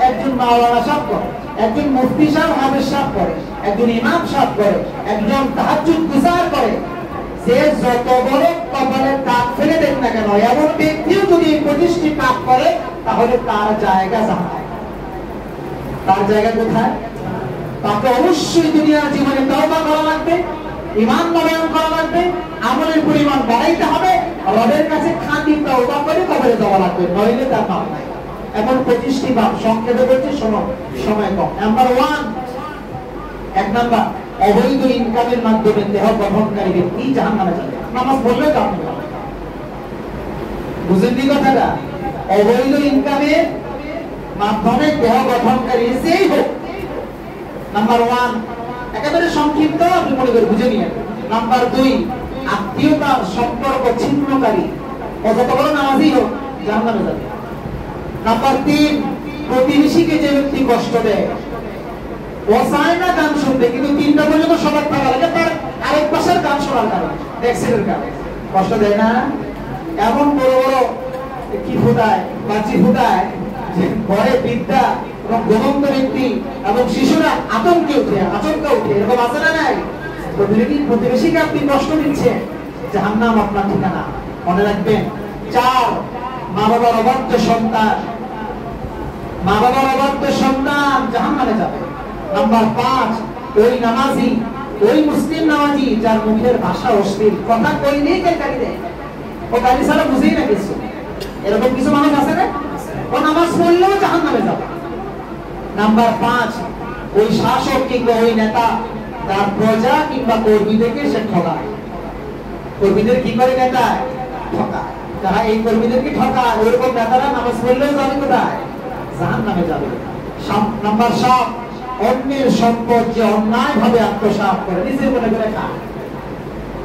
একজন মাওলানা সাহেব করে, একজন মুফতি সাহেব, হাফেজ সাহেব করে, একজন ইমাম সাহেব করে, একজন তাহাজ্জুদ গুজার করে, সে যত বড় কপালে দাগ ফেলে দেন না কেন, এমন ব্যক্তিও যদি এই 25টি পাপ করে, তাহলে তার জায়গা জাহান্নাম। তার জায়গা কোথায়? তাকে অবশ্যই দুনিয়ার জীবনে তওবা করা লাগবে, ঈমান নবায়ন করা লাগবে, আমলের পরিমাণ বাড়াইতে হবে, রবের কাছে খাঁটি তওবা করে কবরে যাওয়া লাগবে, নইলে তার পাপ নাই। এখন 25টি পাপ সংক্ষেপে বলছি, সময় কম। নাম্বার 1, 1 নাম্বার, অবৈধ ইনকামের মাধ্যমে দেহ গঠনকারী ব্যক্তি জাহান্নামে যাবে। নামাজ পড়লে জাহান্নামে যাবে। বুঝেন কি কথাটা? অবৈধ ইনকামের মাধ্যমে দেহ গঠনকারী যেই হোক। নাম্বার 1 একেবারে সংক্ষিপ্ত, আপনি মনে করে বুঝে নিন। নাম্বার 2 আত্মীয়তার সম্পর্ক ছিন্নকারী, ও যত বড় নামাজি হোক জাহান্নামে যাবে। নাম্বার 3, প্রতিবেশীকে যে ব্যক্তি কষ্ট দেয়, ও চায় না গান শুনতে, কিন্তু 3টা পর্যন্ত সবার থাকা লাগে তার আরেক পাশের গান শোনার কারণে, ব্যাকসাইডের কারণে কষ্ট দেয় না। এমন বড় বড় কি ফুটায়, বাজি ফুটায়, যে ঘরে বৃদ্ধা এবং ঘুমন্ত ব্যক্তি এবং শিশুরা আতঙ্কে উঠে, এরকম আছে না নাই? প্রতিবেশীকে আপনি কষ্ট দিচ্ছেন, জাহান্নাম আপনার ঠিকানা। মনে রাখবেন। 4, মা বাবার অবাধ্য সন্তান, জাহান্নামে যাবে। নাম্বার 5, ওই নামাজি, ওই মুসলিম নামাজি যার মুখের ভাষা অশ্লীল, কথা কইলেই গালি দেয়, ও গালি ছাড়া বুঝেই না কিছু। এরকম কিছু মানুষ আছে না, ও নামাজ পড়লেও জাহান্নামে যাবে। নাম্বার 5, ওই শাসক কিংবা ওই নেতা তার প্রজা কিংবা কর্মীদেরকে সে ঠকায়। কর্মীদের কি করে? নেতা ঠকায়। যারা এই কর্মীদেরকে ঠকায়, ওইরকম নেতারা নামাজ পড়লেও যাবে কোথায়? জাহান্নামে যাবে। নাম্বার 7, অন্যের সম্পদ যে অন্যায় ভাবে আত্মসাৎ করে, নিজের মনে করে খায়।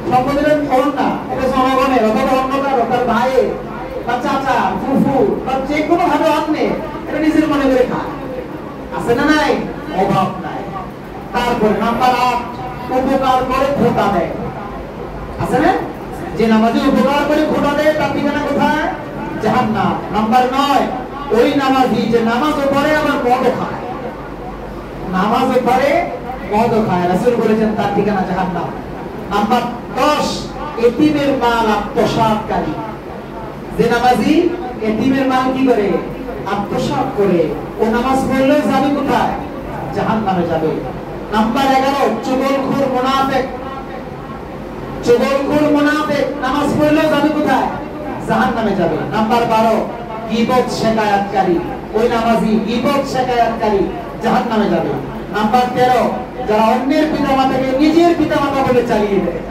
সম্পদের ফল না, এটা জনগণের অথবা অন্য কারো, তার ভাইয়ের বা চাচা ফুফু বা যে কোনো ভাবে অন্যের, এটা নিজের মনে করে খায়। আছে না নাই? অভাব নাই। তারপরে নাম্বার 8, উপকার করে খোটা দেয়। আছে না? যে নামাজে উপকার করে খোটা দেয়, তার ঠিকানা কোথায়? জাহান্নাম। নাম্বার 9, ওই নামাজি যে নামাজও পড়ে আবার মদও খায়, রাসূল বলেছেন তার ঠিকানা জাহান্নাম। নাম্বার 10, এতিমের মাল আত্মসাৎকারী। যে নামাজি এতিমের মাল কি করে? আত্মসাৎ করে, ও নামাজ পড়লেও যাবে কোথায়? জাহান্নামে যাবে। নাম্বার 11, চুগলখোর মুনাফিক, নামাজ পড়লেও যাবে কোথায়? জাহান্নামে যাবে। নাম্বার 12, গীবত শিকায়াতকারী, ওই নামাজি গীবত শিকায়াতকারী, জাহান্নামে যাবে। নাম্বার 13, যারা অন্যের পিতামাতাকে নিজের পিতামাতা বলে চালিয়ে দেয়।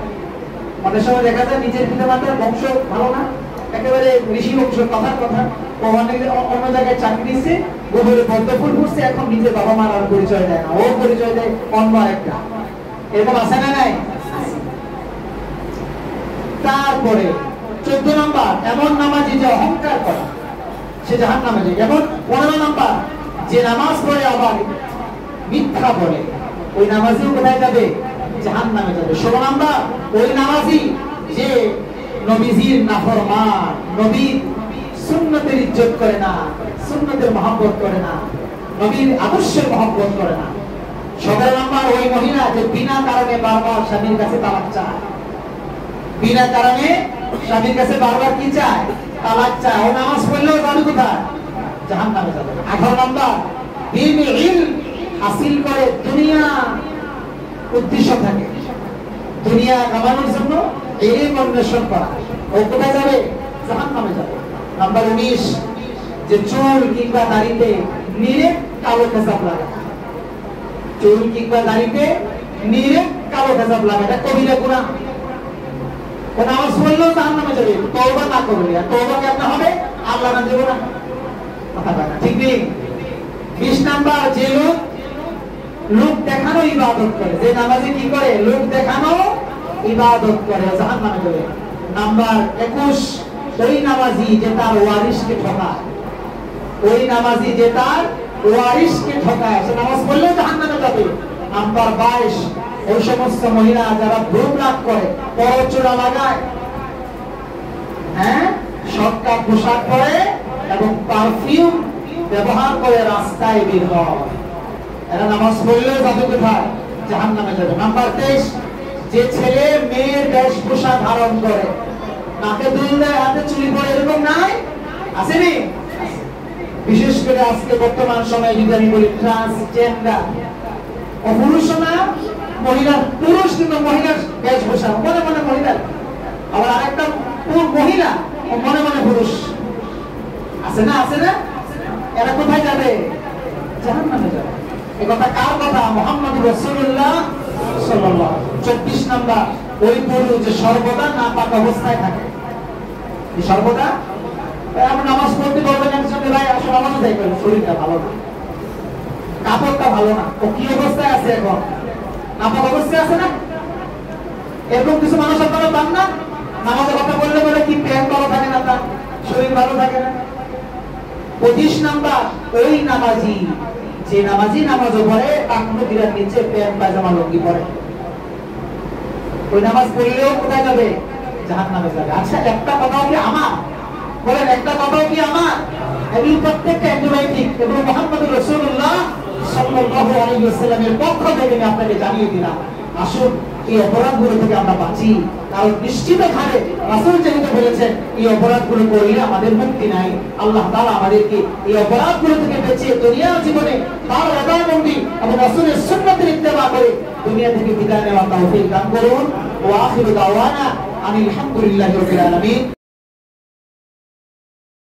অনেক সময় দেখা যায় নিজের পিতামাতার বংশ ভালো না, একেবারে ঋষি বংশ, কথার কথা, ও অন্য জায়গায় চাকরি দিচ্ছে, গোবরে পদ্মফুল ফুটছে, এখন নিজের বাবা মার আর পরিচয় দেয় না, ও পরিচয় দেয় অন্য একটা। এরকম আছে না নাই? তারপরে 14 নম্বর, এমন নামাজি যে অহংকার করে, সে জাহান্নামে যায়। যেমন 15 নম্বর, যে নামাজ পড়ে আবার মিথ্যা বলে, ওই নামাজিও কোথায় যাবে? জাহান্নামে যাবে। 16 নম্বর, ওই নামাজি যে নবীজির নাফরমান, নবীর সুন্নতের ইজ্জত করে না, সুন্নতের মহব্বত করে না, নবীর আদর্শের মহব্বত করে না। 17 নম্বর, ওই মহিলা যে বিনা কারণে বারবার স্বামীর কাছে তালাক চায়, বিনা কারণে স্বামীর কাছে বারবার কি চায়? তালাক চায়। ও নামাজ পড়লেও যাবে কোথায়? জাহান্নামে যাবে। 18 নম্বর, বিল ইলম হাসিল করে দুনিয়া উদ্দেশ্য থাকে, দুনিয়া কামানোর জন্য ইলম অন্বেষণ করা, ও কোথায় যাবে? জাহান্নামে যাবে। নাম্বার 19, যে চুল কিংবা দাড়িতে নিরেট কালো খেসাব লাগায়, চুল কিংবা দাড়িতে নিরেট কালো খেসাব লাগায়, এটা কবিরা গুনাহ। ও নামাজ পড়লেও জাহান্নামে যাবে, তওবা না করলে। আর তওবা কেমন হবে? আল্লাহ না দেব না, কথা বলে ঠিক নেই। 20 নাম্বার, যে লোক দেখানো ইবাদত করে, যে নামাজি কি করে? লোক দেখানো ইবাদত করে, জাহান্নামে যাবে। নাম্বার 21, ওই নামাজি যে তার ওয়ারিসকে ঠকায়, ওই নামাজি যে তার ওয়ারিসকে ঠকায়, সে নামাজ পড়লেও জাহান্নামে যাবে। নাম্বার 22, ওই সমস্ত মহিলা যারা ভ্রূণ রাগ করে, পরচুলা লাগায়, হ্যাঁ, শর্টকাট পোশাক পরে এবং পারফিউম ব্যবহার করে রাস্তায় বের হয়, এরা নামাজ পড়লেও যাবে কোথায়? জাহান্নামে যাবে। নাম্বার 23, যে ছেলে মেয়ের বেশভূষা ধারণ করে, নাকে দুল দেয়, হাতে চুড়ি পরে, এরকম নাই? আসেনি? বিশেষ করে আজকে বর্তমান সময়ে যদি আমি বলি ট্রান্সজেন্ডার, পুরুষ না মহিলা, পুরুষ কিন্তু মহিলার বেশভূষা, মনে মনে মহিলা, আবার আরেকটা মহিলা মনে মনে পুরুষ, আছে না? আছে না? এরা কোথায় যাবে? জাহান্নামে যাবে। এই কথা কার কথা? মুহাম্মদ রাসূলুল্লাহ সাল্লাল্লাহু আলাইহি ওয়াসাল্লাম। 24 নাম্বার, ওই পুরুষ যে সর্বদা নাপাক অবস্থায় থাকে, সর্বদা আপনি নামাজ পড়তে বলবেন একজনকে, ভাই আসলে নামাজ যাই করেন, শরীরটা ভালো না, কাপড়টা ভালো না, ও কি অবস্থায় আছে? এখন নাপাক অবস্থায় আছে না? এরকম কিছু মানুষ আপনারা পান না? নামাজের কথা বললে বলে কি প্যান্ট ভালো থাকে না, তার শরীর ভালো থাকে না? 25 নাম্বার, ওই নামাজি যে নামাজি নামাজও পড়ে টাকনুকিরার নিচে প্যান্ট পায়জামা লুঙ্গি পরে, ওই নামাজ পড়লেও কোথায় যাবে? জাহান্নামে যাবে। আচ্ছা, একটা কথাও কি আমার? বলেন, একটা কথাও কি আমার? এগুলি প্রত্যেকটা অ্যান্টিবায়োটিক এবং মুহাম্মদুর রাসূলুল্লাহ সাল্লাল্লাহু আলাইহি ওয়াসাল্লামের পক্ষ থেকে আমি আপনাকে জানিয়ে দিলাম। আসুন এই অপরাধগুলো থেকে আমরা বাঁচি, কারণ নিশ্চিতভাবে রাসূল যেহেতু বলেছেন এই অপরাধগুলো করলে আমাদের মুক্তি নাই। আল্লাহ তাআলা আমাদেরকে এই অপরাধগুলো থেকে বেঁচে দুনিয়া জীবনে তার রাদামন্দি এবং রাসূলের সুন্নাতের ইত্তেবা করে দুনিয়া থেকে বিদায় নেওয়ার তৌফিক দান করুন। ওয়া আখিরু দাওয়ানা আনিল হামদুলিল্লাহি রাব্বিল আলামিন।